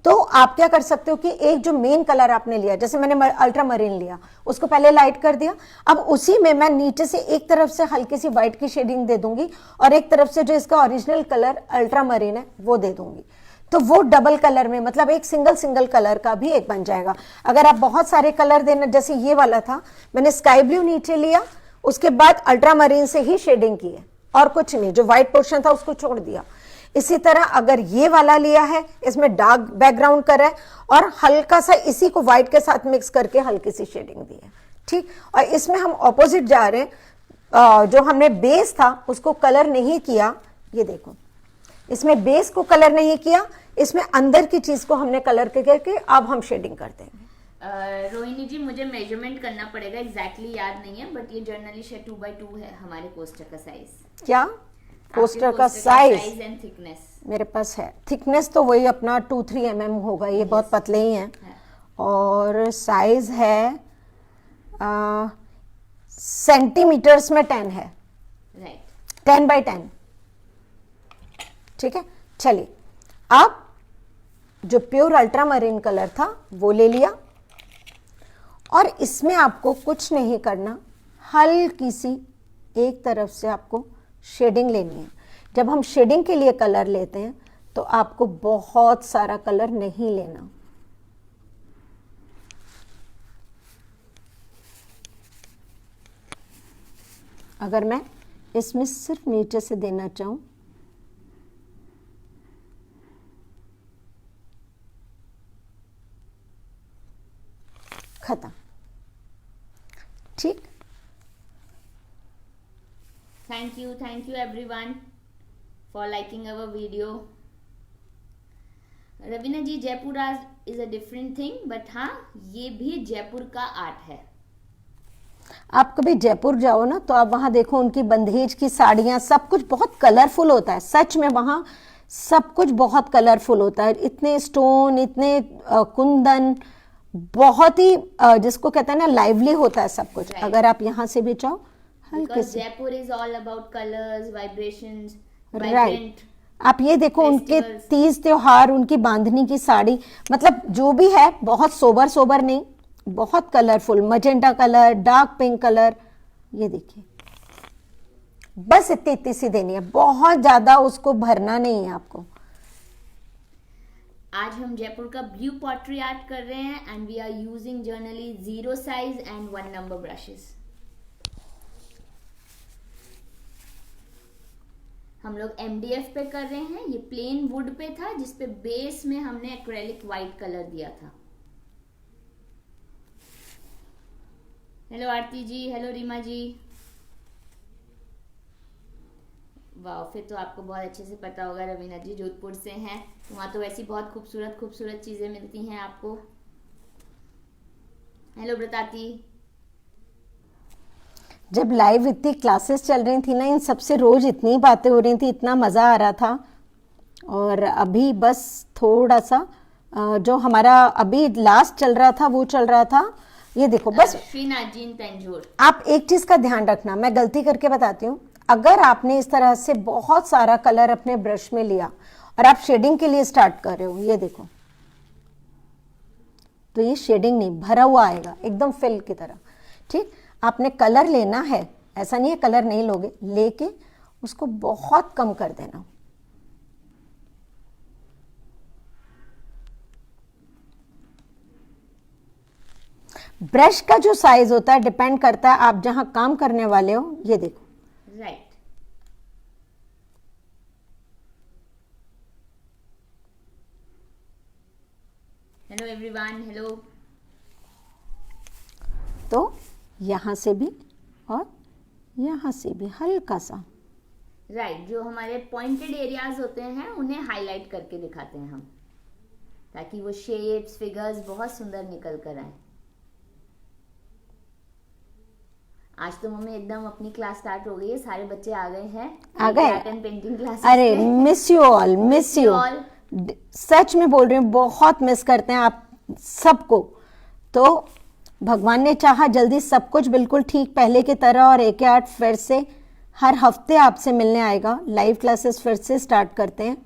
तो आप क्या कर सकते हो कि एक जो मेन कलर आपने लिया, जैसे मैंने अल्ट्रामरीन लिया, उसको पहले लाइट कर दिया, अब उसी में मैं नीचे से एक तरफ से हल्की सी व्हाइट की शेडिंग दे दूंगी और एक तरफ से जो इसका ओरिजिनल कलर अल्ट्रामरीन है वो दे दूंगी। तो वो डबल कलर में, मतलब एक सिंगल कलर का भी एक बन जाएगा। अगर आप बहुत सारे कलर देना, जैसे ये वाला था, मैंने स्काई ब्लू नीचे लिया, उसके बाद अल्ट्रामरीन से ही शेडिंग की है और कुछ नहीं, जो व्हाइट पोर्शन था उसको छोड़ दिया। इसी तरह अगर ये वाला लिया है, इसमें डार्क बैकग्राउंड करा है और हल्का सा इसी को व्हाइट के साथ मिक्स करके हल्की सी शेडिंग दी है, ठीक। और इसमें हम ऑपोजिट जा रहे हैं, जो हमने बेस था उसको कलर नहीं किया, ये देखो इसमें बेस को कलर नहीं किया, इसमें अंदर की चीज को हमने कलर करके अब हम शेडिंग करते हैं। रोहिणी जी, मुझे मेजरमेंट करना पड़ेगा, एग्जैक्टली याद नहीं है, बट ये जर्नली 2x2 है हमारे कोस्टर का साइज। क्या कोस्टर का साइज एंड थिकनेस मेरे पास है। थिकनेस तो वही अपना 2-3 mm होगा, ये बहुत पतले ही हैं। और साइज है सेंटीमीटर्स में 10 है, राइट, 10x10, ठीक है। चलिए अब जो प्योर अल्ट्रामरीन कलर था वो ले लिया और इसमें आपको कुछ नहीं करना, हल्की सी एक तरफ से आपको शेडिंग लेनी है। जब हम शेडिंग के लिए कलर लेते हैं तो आपको बहुत सारा कलर नहीं लेना। अगर मैं इसमें सिर्फ नीचे से देना चाहूं, खत्म, ठीक। Thank you everyone for liking our video. Raveena ji, Jaipur art is a different thing, but हाँ ये भी जयपुर का आर्ट है। आप कभी जयपुर जाओ ना तो आप वहां देखो, उनकी बंधेज की साड़ियां, सब कुछ बहुत कलरफुल होता है। सच में वहां सब कुछ बहुत कलरफुल होता है, इतने स्टोन, इतने कुंदन, बहुत ही जिसको कहते हैं ना लाइवली होता है सब कुछ। Right. अगर आप यहाँ से भी चाहो हल्के से, Jaipur is all about colours, vibrations, right. आप ये देखो उनके Festivals. तीज त्योहार, उनकी बांधनी की साड़ी, मतलब जो भी है बहुत सोबर नहीं, बहुत colourful, magenta colour, dark pink colour, ये देखिए। बस इतनी सी देनी है, बहुत ज्यादा उसको भरना नहीं है आपको। आज हम जयपुर का ब्लू पॉटरी आर्ट कर रहे हैं and we are using generally 0 size and 1 number brushes. हम लोग MDF पे कर रहे हैं। ये प्लेन वुड पे था जिसपे बेस में हमने एक्रेलिक व्हाइट कलर दिया था। हेलो आरती जी, हेलो रीमा जी। वाह, फिर तो आपको बहुत अच्छे से पता होगा रवीना जी, जोधपुर से हैं, वहां तो वैसी बहुत खूबसूरत चीजें मिलती हैं आपको। हेलो ब्रताती। जब लाइव इतनी क्लासेस चल रही थी ना, इन सबसे रोज इतनी बातें हो रही थी, इतना मजा आ रहा था। और अभी बस थोड़ा सा जो हमारा अभी लास्ट चल रहा था वो चल रहा था, ये देखो। बस श्रीनाथ जी इन तंजोर, आप एक चीज का ध्यान रखना, मैं गलती करके बताती हूँ। अगर आपने इस तरह से बहुत सारा कलर अपने ब्रश में लिया और आप शेडिंग के लिए स्टार्ट कर रहे हो, ये देखो, तो ये शेडिंग नहीं, भरा हुआ आएगा एकदम फिल की तरह, ठीक। आपने कलर लेना है, ऐसा नहीं है कलर नहीं लोगे, लेके उसको बहुत कम कर देना। ब्रश का जो साइज होता है डिपेंड करता है आप जहां काम करने वाले हो। ये देखो, राइट। Hello everyone, hello. तो यहां से भी और यहां से भी हल्का सा, राइट। जो हमारे पॉइंटेड एरियाज होते हैं उन्हें हाईलाइट करके दिखाते हैं हम, ताकि वो शेप्स फिगर्स बहुत सुंदर निकल कर आए। आज तो मम्मी एकदम अपनी क्लास स्टार्ट हो गई है, सारे बच्चे आ गए हैं, आ गए। Art and painting class. अरे miss you all, miss you all, सच में बोल रही हूँ, बहुत मिस करते हैं आप सबको। तो भगवान ने चाहा जल्दी सब कुछ बिल्कुल ठीक पहले की तरह, और AK आर्ट फिर से हर हफ्ते आपसे मिलने आएगा। लाइव क्लासेस फिर से स्टार्ट करते हैं,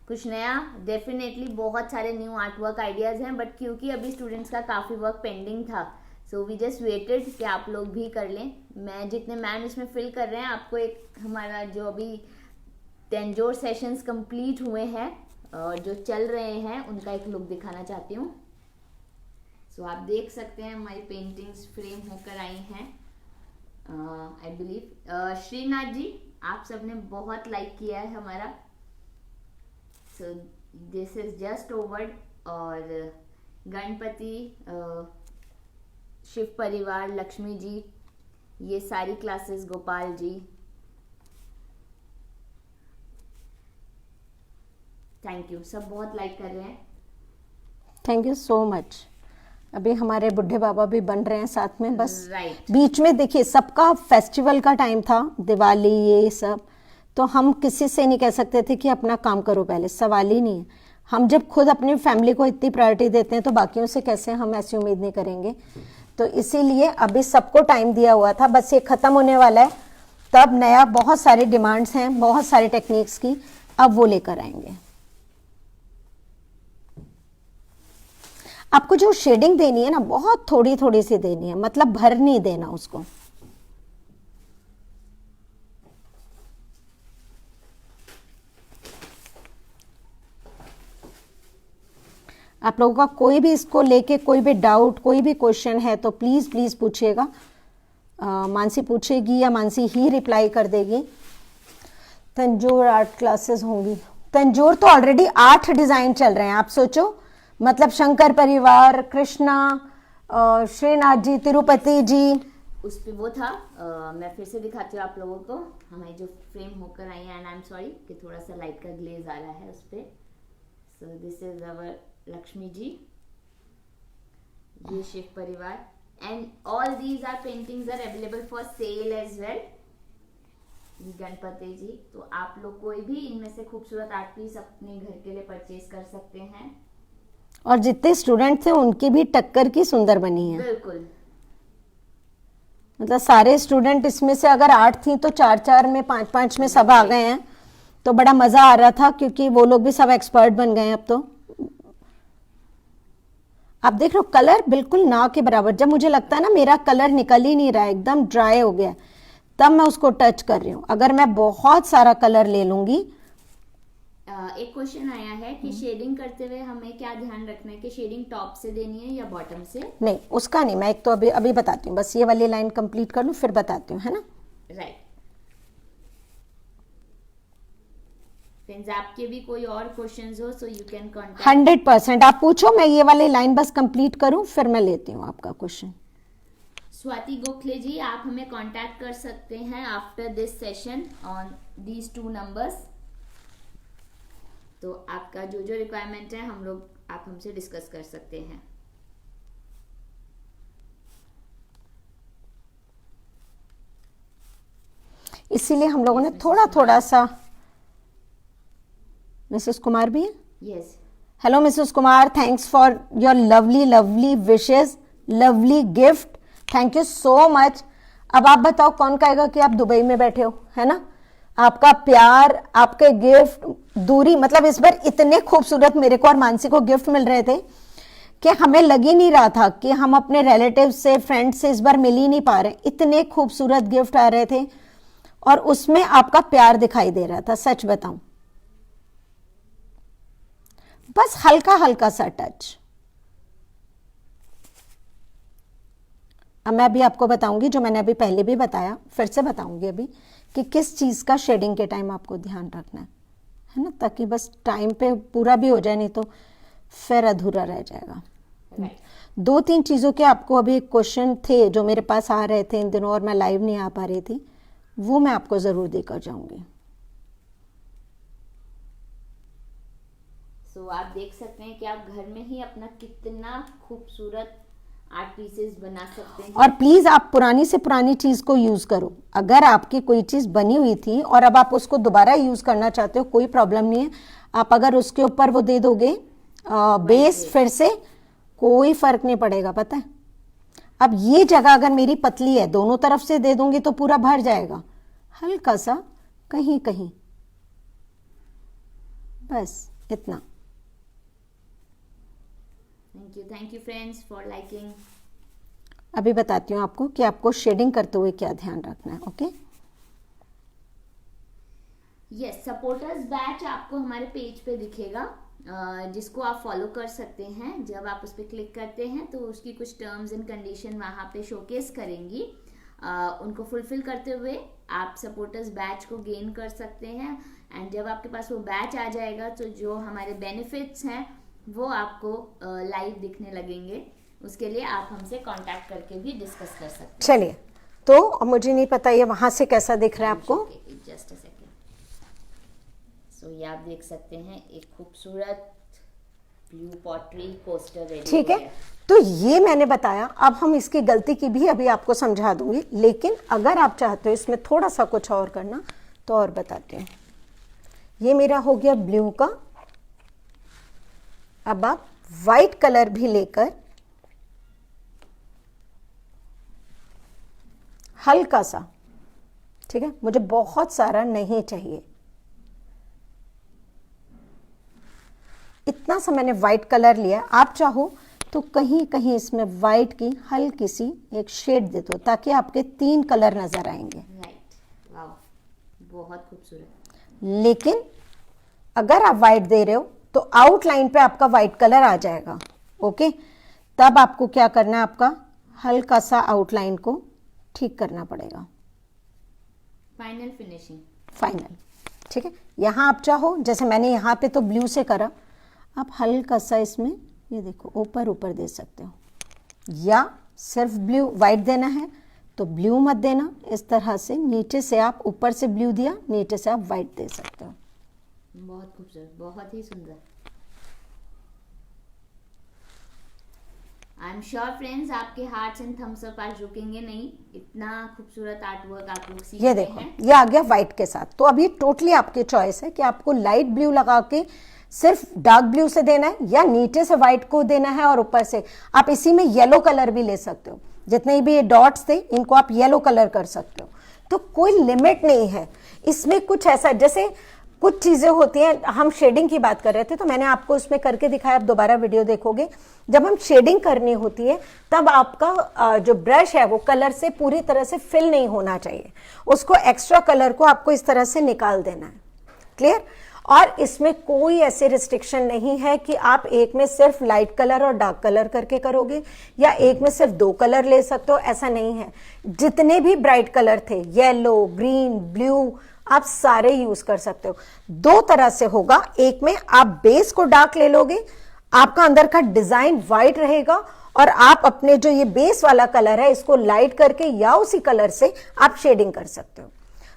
कुछ नया। डेफिनेटली बहुत सारे न्यू आर्ट वर्क आइडियाज हैं, बट क्योंकि अभी स्टूडेंट्स का काफी वर्क पेंडिंग था, सो वी जस्ट वेटेड कि आप लोग भी कर लें। मैं जितने मैम इसमें फिल कर रहे हैं, आपको एक हमारा जो अभी तंजोर सेशंस कंप्लीट हुए हैं और जो चल रहे हैं उनका एक लुक दिखाना चाहती हूँ। सो आप देख सकते हैं हमारी पेंटिंग्स फ्रेम होकर आई हैं। आई बिलीव श्रीनाथ जी आप सबने बहुत लाइक किया है हमारा। So this is just over. और गणपति, शिव परिवार, लक्ष्मी जी, ये सारी classes, Gopal ji, thank you. सब बहुत लाइक कर रहे हैं, थैंक यू सो मच। अभी हमारे बुढ़े बाबा भी बन रहे हैं साथ में, बस राइट। बीच में देखिए सबका फेस्टिवल का टाइम था, दिवाली ये सब, तो हम किसी से नहीं कह सकते थे कि अपना काम करो पहले, सवाल ही नहीं है। हम जब खुद अपनी फैमिली को इतनी प्रायोरिटी देते हैं तो बाकियों से कैसे हम ऐसी उम्मीद नहीं करेंगे। तो इसीलिए अभी सबको टाइम दिया हुआ था, बस ये खत्म होने वाला है, तब नया बहुत सारे डिमांड्स हैं बहुत सारे टेक्निक्स की, अब वो लेकर आएंगे। आपको जो शेडिंग देनी है ना, बहुत थोड़ी थोड़ी सी देनी है, मतलब भर नहीं देना उसको। आप लोगों का कोई भी इसको लेके कोई भी डाउट, कोई भी क्वेश्चन है तो प्लीज प्लीज पूछिएगा। मानसी पूछेगी या मानसी ही रिप्लाई कर देगी। तंजोर आर्ट क्लासेस होंगी, तंजोर तो ऑलरेडी 8 डिजाइन चल रहे हैं। आप सोचो, मतलब शंकर परिवार, कृष्णा, श्रीनाथ जी, तिरुपति जी, उस पे वो था। मैं फिर से दिखाती हूँ आप लोगों को हमारी जो फ्रेम होकर आई है। एंड आई एम सॉरी कि थोड़ा सा लाइट का ग्लेज आ रहा है उस पे। So this is our Lakshmi ji, ये शिव परिवार, and all these are paintings are available for sale as well. Ganpati ji, तो आप लोग कोई भी इनमें से खूबसूरत आर्ट पीस अपने घर के लिए परचेज कर सकते हैं। और जितने स्टूडेंट थे उनकी भी टक्कर की सुंदर बनी है। बिल्कुल, मतलब सारे स्टूडेंट इसमें से अगर 8 थी तो 4-4 में, 5-5 में सब आ गए हैं, तो बड़ा मजा आ रहा था क्योंकि वो लोग भी सब एक्सपर्ट बन गए हैं अब तो। आप देख रहे हो कलर बिल्कुल ना के बराबर। जब मुझे लगता है ना मेरा कलर निकल ही नहीं रहा है, एकदम ड्राई हो गया, तब मैं उसको टच कर रही हूँ। अगर मैं बहुत सारा कलर ले लूंगी। एक क्वेश्चन आया है कि शेडिंग करते हुए हमें क्या ध्यान रखना है कि शेडिंग टॉप से देनी है या बॉटम से? नहीं, उसका नहीं, मैं एक तो अभी बताती हूँ, बस ये वाली लाइन कंप्लीट कर लूँ फिर बताती हूँ, है ना। राइट। फ्रेंड्स, आपके भी कोई और क्वेश्चंस हो सो यू कैन कॉन्टैक्ट। 100% आप पूछो, मैं ये वाली लाइन बस कंप्लीट करूँ फिर मैं लेती हूँ आपका क्वेश्चन। स्वाति गोखले जी, आप हमें कांटेक्ट कर सकते हैं after this session on these 2 numbers. तो आपका जो जो रिक्वायरमेंट है हम लोग, आप हमसे डिस्कस कर सकते हैं। इसीलिए हम लोगों ने थोड़ा थोड़ा सा। मिसेस कुमार भी है? Yes. Hello Mrs Kumar, thanks for your lovely lovely wishes, lovely gift, thank you so much. अब आप बताओ कौन कहेगा कि आप दुबई में बैठे हो, है ना। आपका प्यार, आपके गिफ्ट, दूरी, मतलब इस बार इतने खूबसूरत मेरे को और मानसी को गिफ्ट मिल रहे थे कि हमें लग ही नहीं रहा था कि हम अपने रिलेटिव से, फ्रेंड से इस बार मिल ही नहीं पा रहे। इतने खूबसूरत गिफ्ट आ रहे थे और उसमें आपका प्यार दिखाई दे रहा था, सच बताऊं। बस हल्का हल्का सा टच। अब मैं अभी आपको बताऊंगी, जो मैंने अभी पहले भी बताया, फिर से बताऊंगी अभी, कि किस चीज का शेडिंग के टाइम आपको ध्यान रखना है ना, ताकि बस टाइम पे पूरा भी हो जाए, नहीं तो फिर अधूरा रह जाएगा। दो तीन चीजों के आपको अभी एक क्वेश्चन थे जो मेरे पास आ रहे थे इन दिनों और मैं लाइव नहीं आ पा रही थी, वो मैं आपको जरूर देकर जाऊंगी। आप देख सकते हैं कि आप घर में ही अपना कितना खूबसूरत आर्ट पीसेस बना सकते हैं। और प्लीज आप पुरानी से पुरानी चीज को यूज करो। अगर आपकी कोई चीज बनी हुई थी और अब आप उसको दोबारा यूज करना चाहते हो, कोई प्रॉब्लम नहीं है। आप अगर उसके ऊपर वो दे दोगे बेस, फिर से कोई फर्क नहीं पड़ेगा, पता है। अब ये जगह अगर मेरी पतली है, दोनों तरफ से दे दूंगी तो पूरा भर जाएगा, हल्का सा कहीं कहीं, बस इतना। Thank you friends for liking. अभी बताती हूँ आपको कि आपको शेडिंग करते हुए क्या ध्यान रखना है। ओके, यस, सपोर्टर्स बैच आपको हमारे पेज पे दिखेगा, जिसको आप फॉलो कर सकते हैं। जब आप उस पर क्लिक करते हैं तो उसकी कुछ टर्म्स एंड कंडीशन वहाँ पे शोकेस करेंगी। उनको फुलफिल करते हुए आप सपोर्टर्स बैच को गेन कर सकते हैं। एंड जब आपके पास वो बैच आ जाएगा तो जो हमारे बेनिफिट्स हैं वो आपको लाइव दिखने लगेंगे। उसके लिए आप हमसे कांटेक्ट करके भी डिस्कस कर सकते हैं। चलिए, तो मुझे नहीं पता ये वहां से कैसा दिख रहा है आपको। Just a second. सो ये आप देख सकते हैं एक खूबसूरत ब्लू पॉटरी कोस्टर रेडी। ठीक है, तो ये मैंने बताया। अब हम इसकी गलती की भी अभी आपको समझा दूंगी, लेकिन अगर आप चाहते हो इसमें थोड़ा सा कुछ और करना तो और बताती हूँ। ये मेरा हो गया ब्लू का। अब आप वाइट कलर भी लेकर हल्का सा, ठीक है, मुझे बहुत सारा नहीं चाहिए, इतना सा मैंने वाइट कलर लिया। आप चाहो तो कहीं कहीं इसमें वाइट की हल्की सी एक शेड दे दो, ताकि आपके 3 कलर नजर आएंगे। राइट, वाओ, बहुत खूबसूरत। लेकिन अगर आप वाइट दे रहे हो तो आउटलाइन पे आपका वाइट कलर आ जाएगा। ओके, तब आपको क्या करना है, आपका हल्का सा आउटलाइन को ठीक करना पड़ेगा। फाइनल फिनिशिंग, फाइनल, ठीक है। यहां आप चाहो, जैसे मैंने यहां पे तो ब्लू से करा, आप हल्का सा इसमें ये देखो ऊपर ऊपर दे सकते हो, या सिर्फ ब्लू वाइट देना है तो ब्लू मत देना, इस तरह से नीचे से आप ऊपर से ब्लू दिया, नीचे से आप वाइट दे सकते हो। बहुत खूबसूरत, बहुत ही सुंदर। आई एम श्योर फ्रेंड्स आपके हार्ट्स एंड थम्स अप आज रुकेंगे नहीं। इतना खूबसूरत आर्ट वर्क आप लोग सीख ये रहे देखो, हैं। ये आ गया व्हाइट के साथ। तो अभी टोटली आपकी चॉइस है कि आपको लाइट ब्लू लगा के सिर्फ डार्क ब्लू से देना है, या नीचे से व्हाइट को देना है और ऊपर से आप इसी में येलो कलर भी ले सकते हो। जितने भी ये डॉट्स थे इनको आप येलो कलर कर सकते हो। तो कोई लिमिट नहीं है इसमें। कुछ ऐसा, जैसे कुछ चीजें होती हैं, हम शेडिंग की बात कर रहे थे तो मैंने आपको उसमें करके दिखाया, आप दोबारा वीडियो देखोगे। जब हम शेडिंग करनी होती है तब आपका जो ब्रश है वो कलर से पूरी तरह से फिल नहीं होना चाहिए, उसको एक्स्ट्रा कलर को आपको इस तरह से निकाल देना है। क्लियर? और इसमें कोई ऐसे रिस्ट्रिक्शन नहीं है कि आप एक में सिर्फ लाइट कलर और डार्क कलर करके करोगे, या एक में सिर्फ 2 कलर ले सकते हो, ऐसा नहीं है। जितने भी ब्राइट कलर थे, येलो, ग्रीन, ब्लू, आप सारे यूज कर सकते हो। 2 तरह से होगा, एक में आप बेस को डार्क ले लोगे, आपका अंदर का डिजाइन व्हाइट रहेगा, और आप अपने जो ये बेस वाला कलर है इसको लाइट करके या उसी कलर से आप शेडिंग कर सकते हो।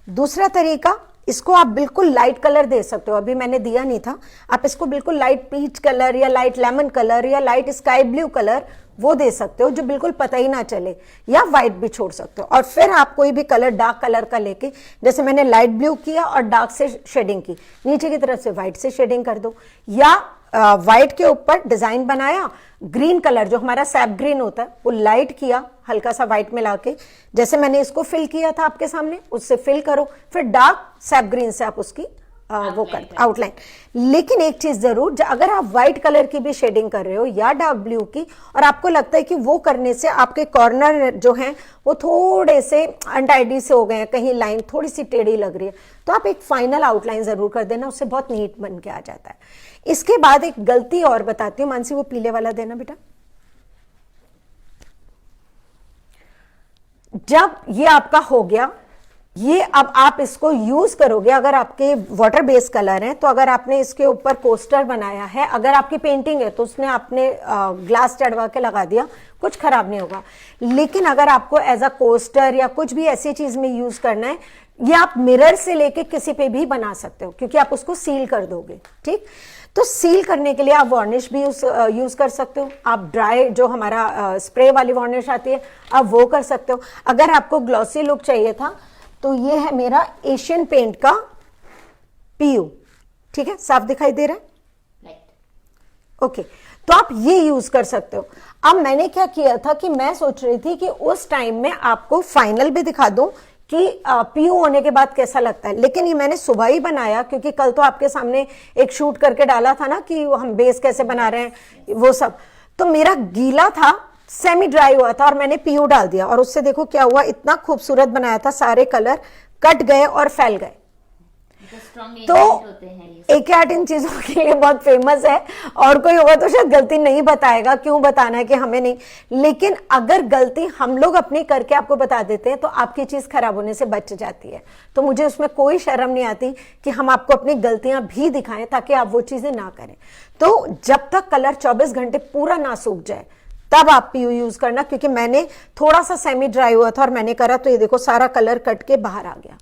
दूसरा तरीका, इसको आप बिल्कुल लाइट कलर दे सकते हो, अभी मैंने दिया नहीं था। आप इसको बिल्कुल लाइट पीच कलर या लाइट लेमन कलर या लाइट स्काई ब्लू कलर वो दे सकते हो, जो बिल्कुल पता ही ना चले, या व्हाइट भी छोड़ सकते हो। और फिर आप कोई भी कलर डार्क कलर का लेके, जैसे मैंने लाइट ब्लू किया और डार्क से शेडिंग की, नीचे की तरफ से व्हाइट से शेडिंग कर दो, या व्हाइट के ऊपर डिजाइन बनाया, ग्रीन कलर जो हमारा सैप ग्रीन होता है वो लाइट किया हल्का सा व्हाइट में लाके, जैसे मैंने इसको फिल किया था आपके सामने, उससे फिल करो, फिर डार्क सैप ग्रीन से आप उसकी वो कर आउटलाइन। लेकिन एक चीज जरूर, अगर आप व्हाइट कलर की भी शेडिंग कर रहे हो या डार्क ब्लू की, और आपको लगता है कि वो करने से आपके कॉर्नर जो हैं वो थोड़े से अनटाइडी से हो गए हैं, कहीं लाइन थोड़ी सी टेढ़ी लग रही है, तो आप एक फाइनल आउटलाइन जरूर कर देना, उससे बहुत नीट बन के आ जाता है। इसके बाद एक गलती और बताती हूँ, मानसी वो पीले वाला देना बेटा। जब ये आपका हो गया, ये अब आप इसको यूज करोगे, अगर आपके वाटर बेस कलर हैं तो अगर आपने इसके ऊपर कोस्टर बनाया है, अगर आपकी पेंटिंग है तो उसने आपने ग्लास चढ़वा के लगा दिया, कुछ खराब नहीं होगा। लेकिन अगर आपको एज अ कोस्टर या कुछ भी ऐसी चीज में यूज करना है, ये आप मिरर से लेके किसी पे भी बना सकते हो, क्योंकि आप उसको सील कर दोगे। ठीक, तो सील करने के लिए आप वार्निश भी यूज कर सकते हो, आप ड्राई जो हमारा स्प्रे वाली वार्निश आती है आप वो कर सकते हो। अगर आपको ग्लॉसी लुक चाहिए था तो ये है मेरा एशियन पेंट का पीयू, ठीक है, साफ दिखाई दे रहा है, राइट, ओके, तो आप ये यूज कर सकते हो। अब मैंने क्या किया था कि मैं सोच रही थी कि उस टाइम में आपको फाइनल भी दिखा दूं कि पीयू होने के बाद कैसा लगता है, लेकिन ये मैंने सुबह ही बनाया, क्योंकि कल तो आपके सामने एक शूट करके डाला था ना कि हम बेस कैसे बना रहे हैं वो सब, तो मेरा गीला था, सेमी ड्राई हुआ था और मैंने पीयू डाल दिया, और उससे देखो क्या हुआ, इतना खूबसूरत बनाया था, सारे कलर कट गए और फैल गए। तो AK आर्ट इन चीजों के लिए बहुत फेमस है, और कोई होगा तो शायद गलती नहीं बताएगा, क्यों बताना है कि हमें नहीं, लेकिन अगर गलती हम लोग अपनी करके आपको बता देते हैं तो आपकी चीज खराब होने से बच जाती है। तो मुझे उसमें कोई शर्म नहीं आती कि हम आपको अपनी गलतियां भी दिखाएं ताकि आप वो चीजें ना करें। तो जब तक कलर 24 घंटे पूरा ना सूख जाए तब आप पीयू यूज करना, क्योंकि मैंने थोड़ा सा सेमी ड्राई हुआ था और मैंने करा तो ये देखो सारा कलर कट के बाहर आ गया।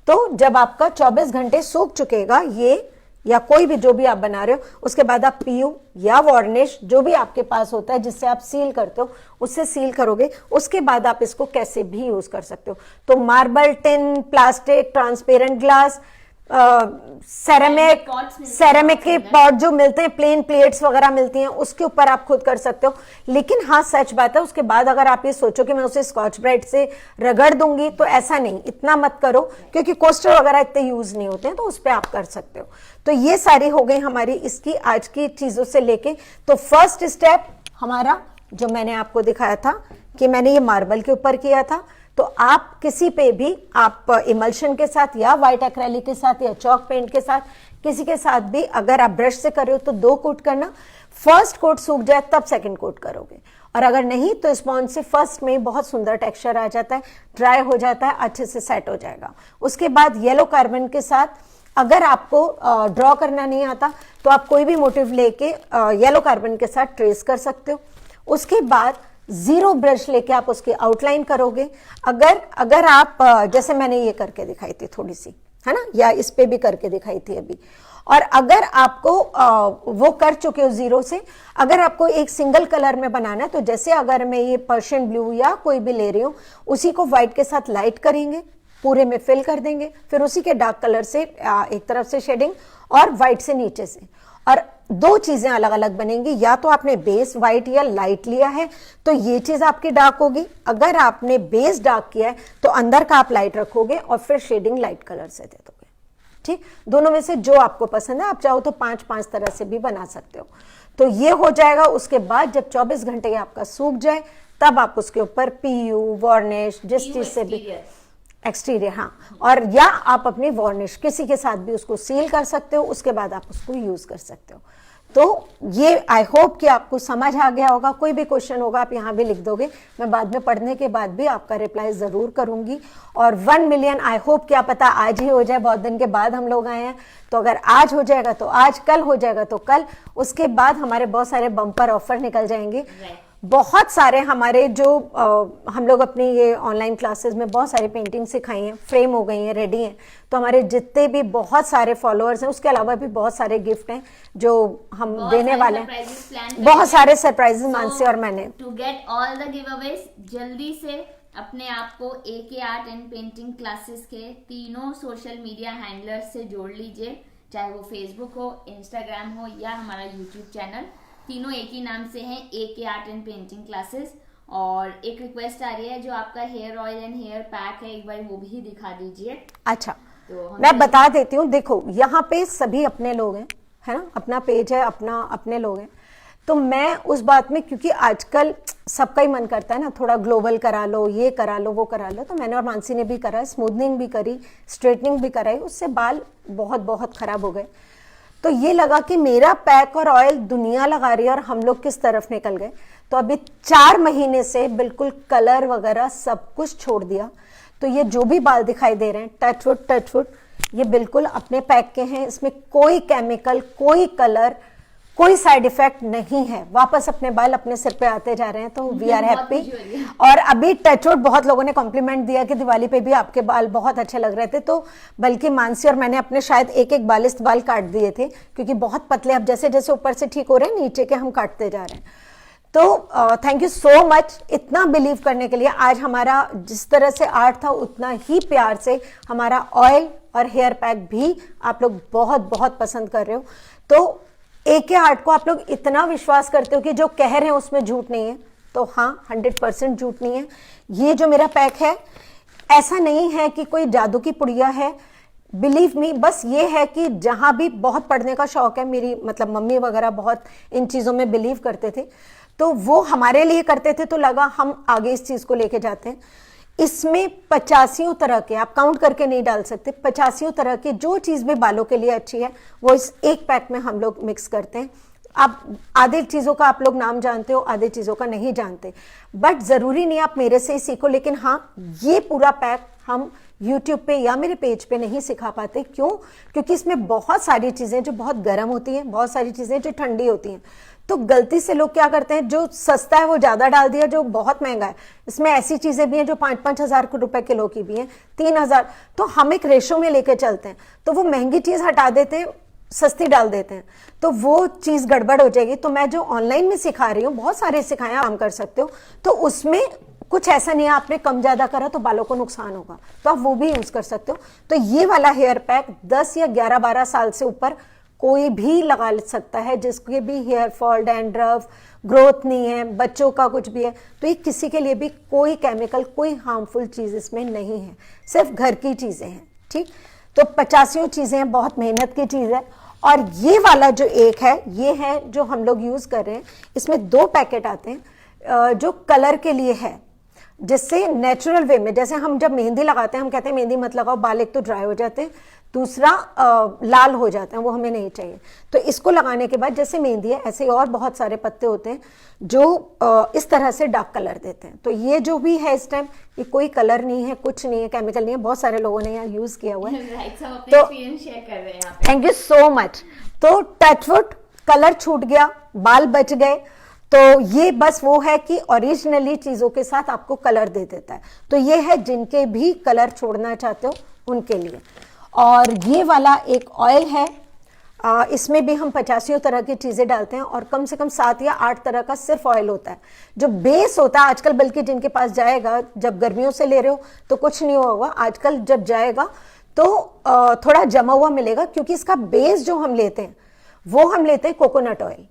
तो जब आपका 24 घंटे सूख चुकेगा ये, या कोई भी जो भी आप बना रहे हो, उसके बाद आप पीयू या वार्निश जो भी आपके पास होता है जिससे आप सील करते हो उससे सील करोगे, उसके बाद आप इसको कैसे भी यूज कर सकते हो। तो marble, tin, plastic, transparent glass, ceramic के पॉट जो मिलते हैं, प्लेन प्लेट्स वगैरह मिलती हैं, उसके ऊपर आप खुद कर सकते हो। लेकिन हाँ सच बात है, उसके बाद अगर आप ये सोचो कि मैं उसे स्कॉच ब्राइट से रगड़ दूंगी, तो ऐसा नहीं, इतना मत करो, क्योंकि कोस्टर वगैरह इतने यूज नहीं होते हैं, तो उस पर आप कर सकते हो। तो ये सारी हो गई हमारी इसकी आज की चीजों से लेके। तो फर्स्ट स्टेप हमारा जो मैंने आपको दिखाया था कि मैंने ये मार्बल के ऊपर किया था, तो आप किसी पे भी आप इमल्शन के साथ या व्हाइट एक्रेलिक के साथ या चॉक पेंट के साथ किसी के साथ भी अगर आप ब्रश से कर रहे हो तो 2 कोट करना, फर्स्ट कोट सूख जाए तब सेकंड कोट करोगे, और अगर नहीं तो स्पॉन्ज से फर्स्ट में बहुत सुंदर टेक्सचर आ जाता है, ड्राई हो जाता है, अच्छे से सेट हो जाएगा। उसके बाद येलो कार्बन के साथ अगर आपको ड्रॉ करना नहीं आता तो आप कोई भी मोटिव लेके येलो कार्बन के साथ ट्रेस कर सकते हो। उसके बाद जीरो ब्रश लेके आप उसकी आउटलाइन करोगे। अगर आप जैसे मैंने ये करके दिखाई थी थोड़ी सी, है ना, या इस पे भी करके दिखाई थी अभी, और अगर आपको वो कर चुके हो जीरो से, अगर आपको एक सिंगल कलर में बनाना है तो जैसे अगर मैं ये पर्शियन ब्लू या कोई भी ले रही हूं, उसी को व्हाइट के साथ लाइट करेंगे, पूरे में फिल कर देंगे, फिर उसी के डार्क कलर से एक तरफ से शेडिंग और व्हाइट से नीचे से, और 2 चीजें अलग अलग बनेंगी। या तो आपने बेस व्हाइट या लाइट लिया है तो ये चीज आपकी डार्क होगी, अगर आपने बेस डार्क किया है तो अंदर का आप लाइट रखोगे और फिर शेडिंग लाइट कलर से दे दोगे। ठीक, दोनों में से जो आपको पसंद है, आप चाहो तो 5-5 तरह से भी बना सकते हो। तो ये हो जाएगा। उसके बाद जब 24 घंटे आपका सूख जाए तब आप उसके ऊपर पीयू, वार्निश, जिस चीज से भी एक्सटीरियर, हाँ, और या आप अपनी वार्निश किसी के साथ भी उसको सील कर सकते हो, उसके बाद आप उसको यूज कर सकते हो। तो ये आई होप कि आपको समझ आ गया होगा। कोई भी क्वेश्चन होगा आप यहाँ भी लिख दोगे, मैं बाद में पढ़ने के बाद भी आपका रिप्लाई जरूर करूंगी। और 1 मिलियन आई होप क्या पता आज ही हो जाए, बहुत दिन के बाद हम लोग आए हैं, तो अगर आज हो जाएगा तो आज, कल हो जाएगा तो कल, उसके बाद हमारे बहुत सारे बम्पर ऑफर निकल जाएंगे। बहुत सारे हमारे जो हम लोग अपनी ये ऑनलाइन क्लासेस में बहुत सारी पेंटिंग सिखाई हैं, फ्रेम हो गई हैं, रेडी हैं, तो हमारे जितने भी बहुत सारे फॉलोअर्स हैं, उसके अलावा भी बहुत सारे गिफ्ट हैं जो हम देने वाले हैं, बहुत सारे सरप्राइजेस मानसी और मैंने। To get all the giveaways, जल्दी से अपने आप को AK art and painting classes के तीनों सोशल मीडिया हैंडलर्स से जोड़ लीजिए, चाहे वो फेसबुक हो, इंस्टाग्राम हो या हमारा यूट्यूब चैनल, तीनों एक ही नाम से हैं, AK art and painting classes. और एक रिक्वेस्ट आ रही है, जो आपका hair oil and hair pack है एक बार वो भी दिखा दीजिए। अच्छा, तो हम मैं बता देती हूँ, देखो यहाँ पे सभी अपने लोग हैं, है ना, अपना पेज है, अपना अपने लोग हैं। तो मैं उस बात में, क्योंकि आजकल सबका ही मन करता है ना थोड़ा ग्लोबल करा लो, ये करा लो, वो करा लो, तो मैंने और मानसी ने भी करा, स्मूथनिंग भी करी, स्ट्रेटनिंग भी कराई, उससे बाल बहुत बहुत खराब हो गए। तो ये लगा कि मेरा पैक और ऑयल दुनिया लगा रही है और हम लोग किस तरफ निकल गए। तो अभी 4 महीने से बिल्कुल कलर वगैरह सब कुछ छोड़ दिया। तो ये जो भी बाल दिखाई दे रहे हैं, टच वुड, ये बिल्कुल अपने पैक के हैं, इसमें कोई केमिकल, कोई कलर, कोई साइड इफेक्ट नहीं है। वापस अपने बाल अपने सिर पे आते जा रहे हैं, तो वी आर हैप्पी। और अभी टचवुड बहुत लोगों ने कॉम्प्लीमेंट दिया कि दिवाली पे भी आपके बाल बहुत अच्छे लग रहे थे। तो बल्कि मानसी और मैंने अपने शायद एक बालिश बाल काट दिए थे, क्योंकि बहुत पतले, अब जैसे जैसे ऊपर से ठीक हो रहे हैं, नीचे के हम काटते जा रहे हैं। तो थैंक यू सो मच इतना बिलीव करने के लिए। आज हमारा जिस तरह से आर्ट था, उतना ही प्यार से हमारा ऑयल और हेयर पैक भी आप लोग बहुत बहुत पसंद कर रहे हो। तो एके आर्ट को आप लोग इतना विश्वास करते हो कि जो कह रहे हैं उसमें झूठ नहीं है। तो हाँ, 100% झूठ नहीं है। ये जो मेरा पैक है, ऐसा नहीं है कि कोई जादू की पुड़िया है, बिलीव मी। बस ये है कि जहां भी बहुत पढ़ने का शौक है, मेरी मतलब मम्मी वगैरह बहुत इन चीजों में बिलीव करते थे, तो वो हमारे लिए करते थे, तो लगा हम आगे इस चीज को लेके जाते हैं। इसमें 85 तरह के, आप काउंट करके नहीं डाल सकते, 85 तरह के जो चीज भी बालों के लिए अच्छी है, वो इस एक पैक में हम लोग मिक्स करते हैं। अब आधे चीजों का आप लोग नाम जानते हो, आधे चीजों का नहीं जानते, बट जरूरी नहीं आप मेरे से ही सीखो। लेकिन हाँ, ये पूरा पैक हम YouTube पे या मेरे पेज पे नहीं सिखा पाते। क्यों? क्योंकि इसमें बहुत सारी चीजें जो बहुत गर्म होती हैं, बहुत सारी चीजें जो ठंडी होती हैं। तो गलती से लोग क्या करते हैं, जो सस्ता है वो ज्यादा डाल दिया, जो बहुत महंगा है। इसमें ऐसी चीजें भी हैं जो 5-5 हजार रुपए किलो की भी हैं, 3,000। तो हम एक रेशो में लेके चलते हैं, तो वो महंगी चीज हटा देते हैं, सस्ती डाल देते हैं, तो वो चीज गड़बड़ हो जाएगी। तो मैं जो ऑनलाइन में सिखा रही हूँ, बहुत सारे सिखाया, काम कर सकते हो। तो उसमें कुछ ऐसा नहीं है आपने कम ज्यादा करा तो बालों को नुकसान होगा, तो आप वो भी यूज कर सकते हो। तो ये वाला हेयर पैक 10 या 11-12 साल से ऊपर कोई भी लगा सकता है, जिसके भी हेयर फॉल, डैंड्रफ, ग्रोथ नहीं है, बच्चों का कुछ भी है, तो ये किसी के लिए भी कोई केमिकल, कोई हार्मफुल चीज इसमें नहीं है, सिर्फ घर की चीजें हैं। ठीक, तो 85 चीजें हैं, बहुत मेहनत की चीज है। और ये वाला जो एक है, ये है जो हम लोग यूज कर रहे हैं। इसमें 2 पैकेट आते हैं जो कलर के लिए है, जिससे नेचुरल वे में, जैसे हम जब मेहंदी लगाते हैं, हम कहते हैं मेहंदी मत लगाओ, बाल एक तो ड्राई हो जाते हैं, दूसरा लाल हो जाते हैं, वो हमें नहीं चाहिए। तो इसको लगाने के बाद जैसे मेहंदी है, ऐसे और बहुत सारे पत्ते होते हैं जो इस तरह से डार्क कलर देते हैं। तो ये जो भी है इस टाइम, ये कोई कलर नहीं है, कुछ नहीं है, केमिकल नहीं है, बहुत सारे लोगों ने यहाँ यूज किया हुआ है। तो शेयर कर रहे हैं। Thank you so much. तो टचवुड, कलर छूट गया, बाल बच गए। तो ये बस वो है कि ओरिजिनली चीजों के साथ आपको कलर दे देता है। तो ये है जिनके भी कलर छोड़ना चाहते हो उनके लिए। और ये वाला एक ऑयल है, इसमें भी हम 85 तरह की चीजें डालते हैं, और कम से कम 7 या 8 तरह का सिर्फ ऑयल होता है जो बेस होता है। आजकल बल्कि जिनके पास जाएगा, जब गर्मियों से ले रहे हो तो कुछ नहीं होगा, आजकल जब जाएगा तो थोड़ा जमा हुआ मिलेगा, क्योंकि इसका बेस जो हम लेते हैं वो हम लेते हैं कोकोनट ऑयल।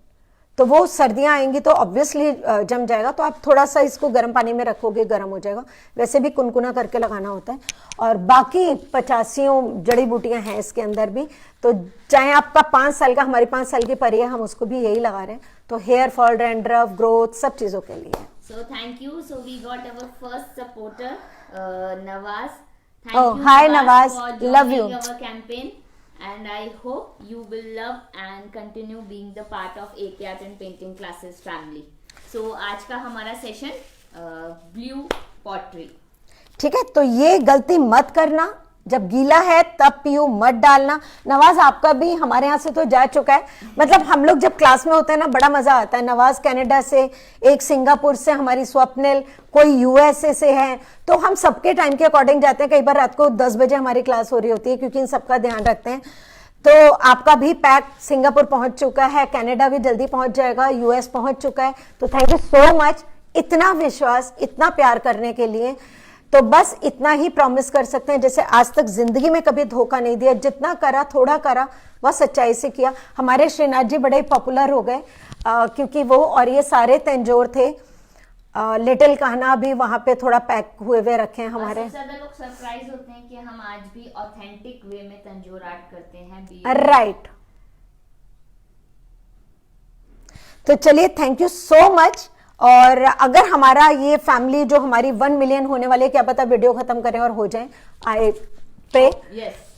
तो वो सर्दियां आएंगी तो ऑब्वियसली जम जाएगा, तो आप थोड़ा सा इसको गर्म पानी में रखोगे, गर्म हो जाएगा। वैसे भी कुनकुना करके लगाना होता है। और बाकी 85 जड़ी बूटियां हैं इसके अंदर भी। तो चाहे आपका 5 साल का, हमारी 5 साल की परी है, हम उसको भी यही लगा रहे हैं। तो हेयर फॉल, डैंड्रफ, ग्रोथ, सब चीजों के लिए। So thank you. So we got our first supporter, Nawaz. Thank Oh, you, hi, Nawaz, Nawaz. for Love joining you. our campaign. And I hope you will love and continue being the part of AK Art and Painting Classes family. So आज का हमारा session blue pottery. ठीक है, तो ये गलती मत करना, जब गीला है तब पियो, मत डालना। नवाज आपका भी हमारे यहाँ से तो जा चुका है, मतलब हम लोग जब क्लास में होते हैं ना, बड़ा मजा आता है। नवाज कनाडा से, एक सिंगापुर से हमारी स्वप्निल, कोई यूएसए से है, तो हम सबके टाइम के अकॉर्डिंग जाते हैं। कई बार रात को 10 बजे हमारी क्लास हो रही होती है, क्योंकि इन सबका ध्यान रखते हैं। तो आपका भी पैक सिंगापुर पहुंच चुका है, कनाडा भी जल्दी पहुंच जाएगा, यूएस पहुंच चुका है। तो थैंक यू सो मच, इतना विश्वास, इतना प्यार करने के लिए। तो बस इतना ही प्रॉमिस कर सकते हैं, जैसे आज तक जिंदगी में कभी धोखा नहीं दिया, जितना करा, थोड़ा करा, वह सच्चाई से किया। हमारे श्रीनाथ जी बड़े पॉपुलर हो गए क्योंकि वो और ये सारे तंजोर थे, लिटिल कहना भी वहां पे थोड़ा पैक हुए हुए रखे हैं हमारे। सबसे ज्यादा लोग सरप्राइज होते हैं कि हम आज भी ऑथेंटिक वे में तंजोर आर्ट करते हैं। राइट। तो चलिए, थैंक यू सो मच। और अगर हमारा ये फैमिली जो हमारी 1 मिलियन होने वाले, क्या पता वीडियो खत्म करें और हो जाए, आई प्रे।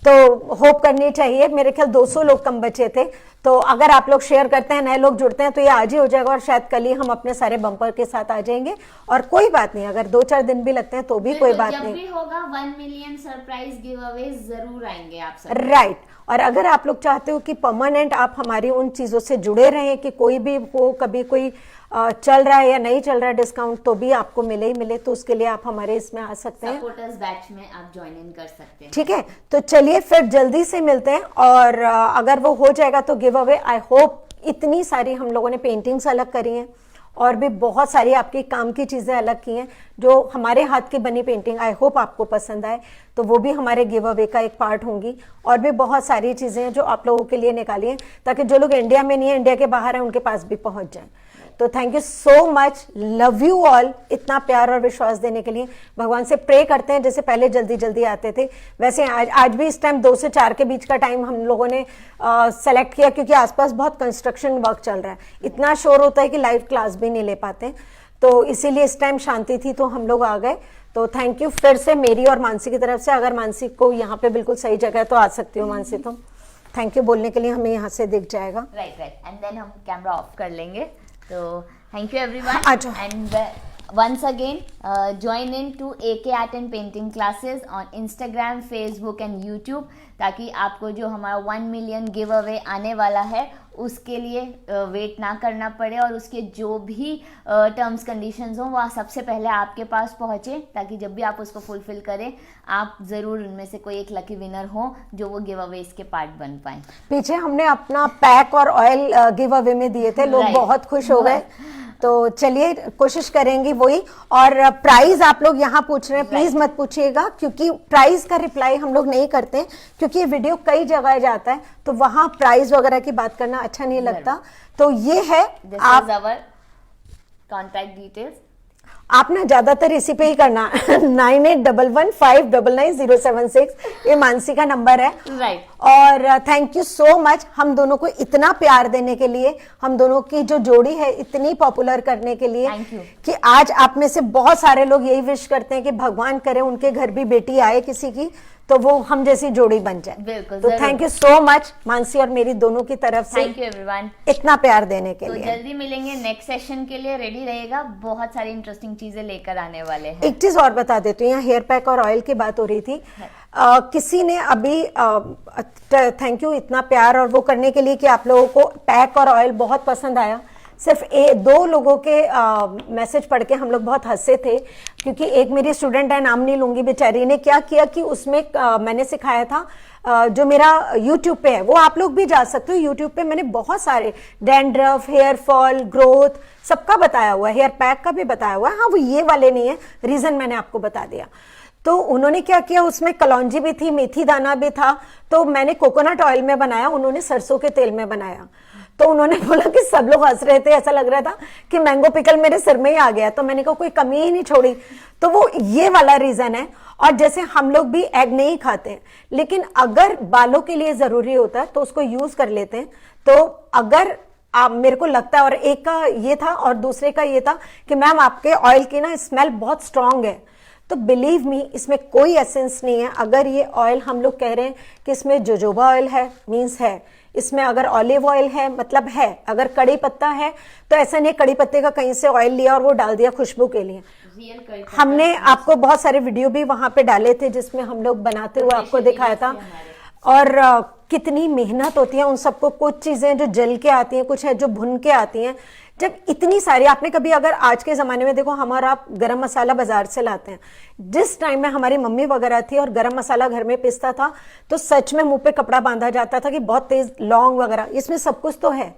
तो होप करनी चाहिए। मेरे ख्याल 200 लोग कम बचे थे, तो अगर आप लोग शेयर करते हैं, नए लोग जुड़ते हैं, तो ये आज ही हो जाएगा और शायद कल ही हम अपने सारे बम्पर के साथ आ जाएंगे। और कोई बात नहीं, अगर 2-4 दिन भी लगते हैं तो भी कोई बात नहीं। जब भी होगा 1 मिलियन सरप्राइज गिव अवे जरूर आएंगे आप सब। राइट। और अगर आप लोग चाहते हो कि परमानेंट आप हमारी उन चीजों से जुड़े रहें कि कोई भी हो, कभी कोई चल रहा है या नहीं चल रहा है डिस्काउंट, तो भी आपको मिले ही मिले, तो उसके लिए आप हमारे इसमें आ सकते हैं, सपोर्टर्स बैच में आप ज्वाइन इन कर सकते हैं। ठीक है। तो चलिए फिर जल्दी से मिलते हैं। और अगर वो हो जाएगा तो गिव अवे, आई होप। इतनी सारी हम लोगों ने पेंटिंग्स अलग करी हैं और भी बहुत सारी आपकी काम की चीजें अलग की हैं, जो हमारे हाथ की बनी पेंटिंग, आई होप आपको पसंद आए, तो वो भी हमारे गिव अवे का एक पार्ट होंगी। और भी बहुत सारी चीजें हैं जो आप लोगों के लिए निकाली हैं, ताकि जो लोग इंडिया में नहीं है, इंडिया के बाहर हैं, उनके पास भी पहुंच जाए। तो thank you so much, love you all, इतना प्यार और विश्वास देने के लिए। भगवान से प्रे करते हैं, जैसे पहले जल्दी जल्दी आते थे, वैसे आज भी इस टाइम 2 से 4 के बीच का टाइम हम लोगों ने सेलेक्ट किया, क्योंकि आसपास बहुत कंस्ट्रक्शन वर्क चल रहा है, इतना शोर होता है कि लाइव क्लास भी नहीं ले पाते, तो इसीलिए इस टाइम शांति थी तो हम लोग आ गए। तो थैंक यू फिर से मेरी और मानसी की तरफ से। अगर मानसी को यहाँ पे बिल्कुल सही जगह है तो आ सकती हो मानसी तुम। थैंक यू बोलने के लिए, हमें यहाँ से दिख जाएगा। राइट। एंड देन हम कैमरा ऑफ कर लेंगे। तो thank you everyone, and once again join in to AK Art and Painting classes on Instagram, Facebook and YouTube, ताकि आपको जो हमारा 1 मिलियन गिव अवे आने वाला है उसके लिए वेट ना करना पड़े, और उसके जो भी टर्म्स कंडीशंस हों वह सबसे पहले आपके पास पहुँचे, ताकि जब भी आप उसको फुलफिल करें आप ज़रूर उनमें से कोई एक लकी विनर हो जो वो गिव अवे इसके पार्ट बन पाए। पीछे हमने अपना पैक और ऑयल गिव अवे में दिए थे, लोग बहुत खुश हो गए। तो चलिए कोशिश करेंगी वही। और प्राइस आप लोग यहाँ पूछ रहे हैं, प्लीज मत पूछिएगा, क्योंकि प्राइस का रिप्लाई हम लोग नहीं करते, क्योंकि ये वीडियो कई जगह जाता है, तो वहां प्राइस वगैरह की बात करना अच्छा नहीं लगता। तो ये है आप कॉन्टैक्ट डिटेल्स, आप ना ज्यादातर इसी पे ही करना 9811599076, ये मानसी का नंबर है। राइट। और थैंक यू सो मच हम दोनों को इतना प्यार देने के लिए, हम दोनों की जो जोड़ी है इतनी पॉपुलर करने के लिए, कि आज आप में से बहुत सारे लोग यही विश करते हैं कि भगवान करे उनके घर भी बेटी आए किसी की, तो वो हम जैसी जोड़ी बन जाए। बिल्कुल। तो thank you so much Mansi और मेरी दोनों की तरफ से, थैंक यू एवरीवन, इतना प्यार देने के लिए। जल्दी मिलेंगे नेक्स्ट सेशन के लिए, रेडी रहेगा, बहुत सारी इंटरेस्टिंग चीजें लेकर आने वाले हैं। एक चीज और बता देती हूँ, यहाँ हेयर पैक और ऑयल की बात हो रही थी। किसी ने अभी थैंक यू इतना प्यार और वो करने के लिए कि आप लोगों को पैक और ऑयल बहुत पसंद आया। सिर्फ 2 लोगों के मैसेज पढ़ के हम लोग बहुत हंसे थे, क्योंकि एक मेरी स्टूडेंट है, नाम नहीं लूंगी, बेचारी ने क्या किया कि उसमें मैंने सिखाया था, जो मेरा YouTube पे है, वो आप लोग भी जा सकते हो। YouTube पे मैंने बहुत सारे डैंड्रफ, हेयर फॉल, ग्रोथ, सबका बताया हुआ है, हेयर पैक का भी बताया हुआ है। हाँ, वो ये वाले नहीं है, रीजन मैंने आपको बता दिया। तो उन्होंने क्या किया, उसमें कलौंजी भी थी, मेथी दाना भी था, तो मैंने कोकोनट ऑयल में बनाया, उन्होंने सरसों के तेल में बनाया। तो उन्होंने बोला कि सब लोग हंस रहे थे, ऐसा लग रहा था कि मैंगो पिकल मेरे सिर में ही आ गया। तो मैंने कहा कोई कमी ही नहीं छोड़ी। तो वो ये वाला रीजन है। और जैसे हम लोग भी एग नहीं खाते हैं, लेकिन अगर बालों के लिए जरूरी होता है तो उसको यूज कर लेते हैं। तो अगर मेरे को लगता है, और एक का ये था और दूसरे का ये था कि मैम आपके ऑयल की ना स्मेल बहुत स्ट्रांग है, तो बिलीव मी इसमें कोई एसेंस नहीं है। अगर ये ऑयल हम लोग कह रहे हैं कि इसमें जोजोबा ऑयल है, मीन्स है, इसमें अगर ऑलिव ऑयल है मतलब है, अगर कड़ी पत्ता है तो ऐसा नहीं कड़ी पत्ते का कहीं से ऑयल लिया और वो डाल दिया खुशबू के लिए। हमने आपको बहुत सारे वीडियो भी वहां पे डाले थे जिसमें हम लोग बनाते हुए आपको दिखाया था। और कितनी मेहनत होती है उन सबको, कुछ चीजें जो जल के आती हैं, कुछ है जो भुन के आती हैं। जब इतनी सारी, आपने कभी अगर आज के जमाने में देखो, हमारा आप गरम मसाला बाजार से लाते हैं, जिस टाइम में हमारी मम्मी वगैरह थी और गरम मसाला घर में पिसता था तो सच में मुंह पे कपड़ा बांधा जाता था कि बहुत तेज लौंग वगैरह, इसमें सब कुछ तो है,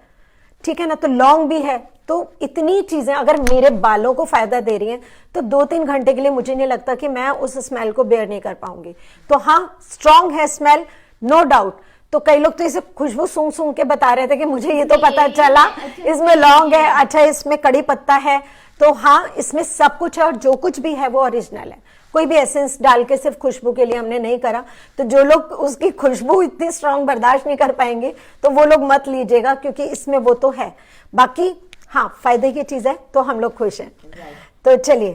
ठीक है ना, तो लौंग भी है। तो इतनी चीजें अगर मेरे बालों को फायदा दे रही हैं तो 2-3 घंटे के लिए मुझे नहीं लगता कि मैं उस स्मेल को बेयर नहीं कर पाऊंगी। तो हाँ, स्ट्रांग है स्मेल, नो डाउट। तो कई लोग तो इसे खुशबू सूंघ सूंघ के बता रहे थे कि मुझे ये तो पता चला इसमें लौंग है, अच्छा इसमें कड़ी पत्ता है, तो हाँ, इसमें सब कुछ है और जो कुछ भी है वो ओरिजिनल है। कोई भी एसेंस डाल के सिर्फ खुशबू के लिए हमने नहीं करा। तो जो लोग उसकी खुशबू इतनी स्ट्रांग बर्दाश्त नहीं कर पाएंगे तो वो लोग मत लीजिएगा, क्योंकि इसमें वो तो है। बाकी हाँ, फायदे की चीज है तो हम लोग खुश हैं। तो चलिए,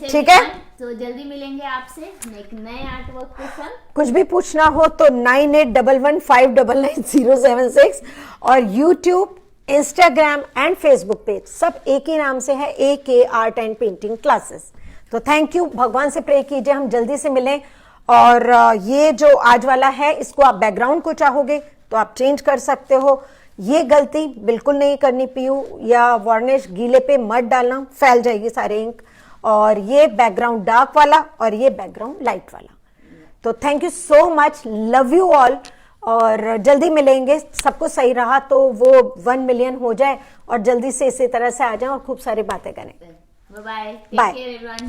ठीक है, तो जल्दी मिलेंगे आपसे एक नए आर्टवर्क के साथ। कुछ भी पूछना हो तो 9811599076 और YouTube, Instagram and Facebook page सब एक ही नाम से है, AK art and painting classes. तो थैंक यू, भगवान से प्रे कीजिए हम जल्दी से मिलें। और ये जो आज वाला है, इसको आप बैकग्राउंड को चाहोगे तो आप चेंज कर सकते हो। ये गलती बिल्कुल नहीं करनी, पीयू या वार्निश गीले पे मत डालना, फैल जाएगी सारे इंक। और ये बैकग्राउंड डार्क वाला और ये बैकग्राउंड लाइट वाला। तो thank you so much, love you all, और जल्दी मिलेंगे। सबको सही रहा तो वो 1 मिलियन हो जाए और जल्दी से इसी तरह से आ जाए और खूब सारी बातें करें। Bye bye, take Bye. Care everyone.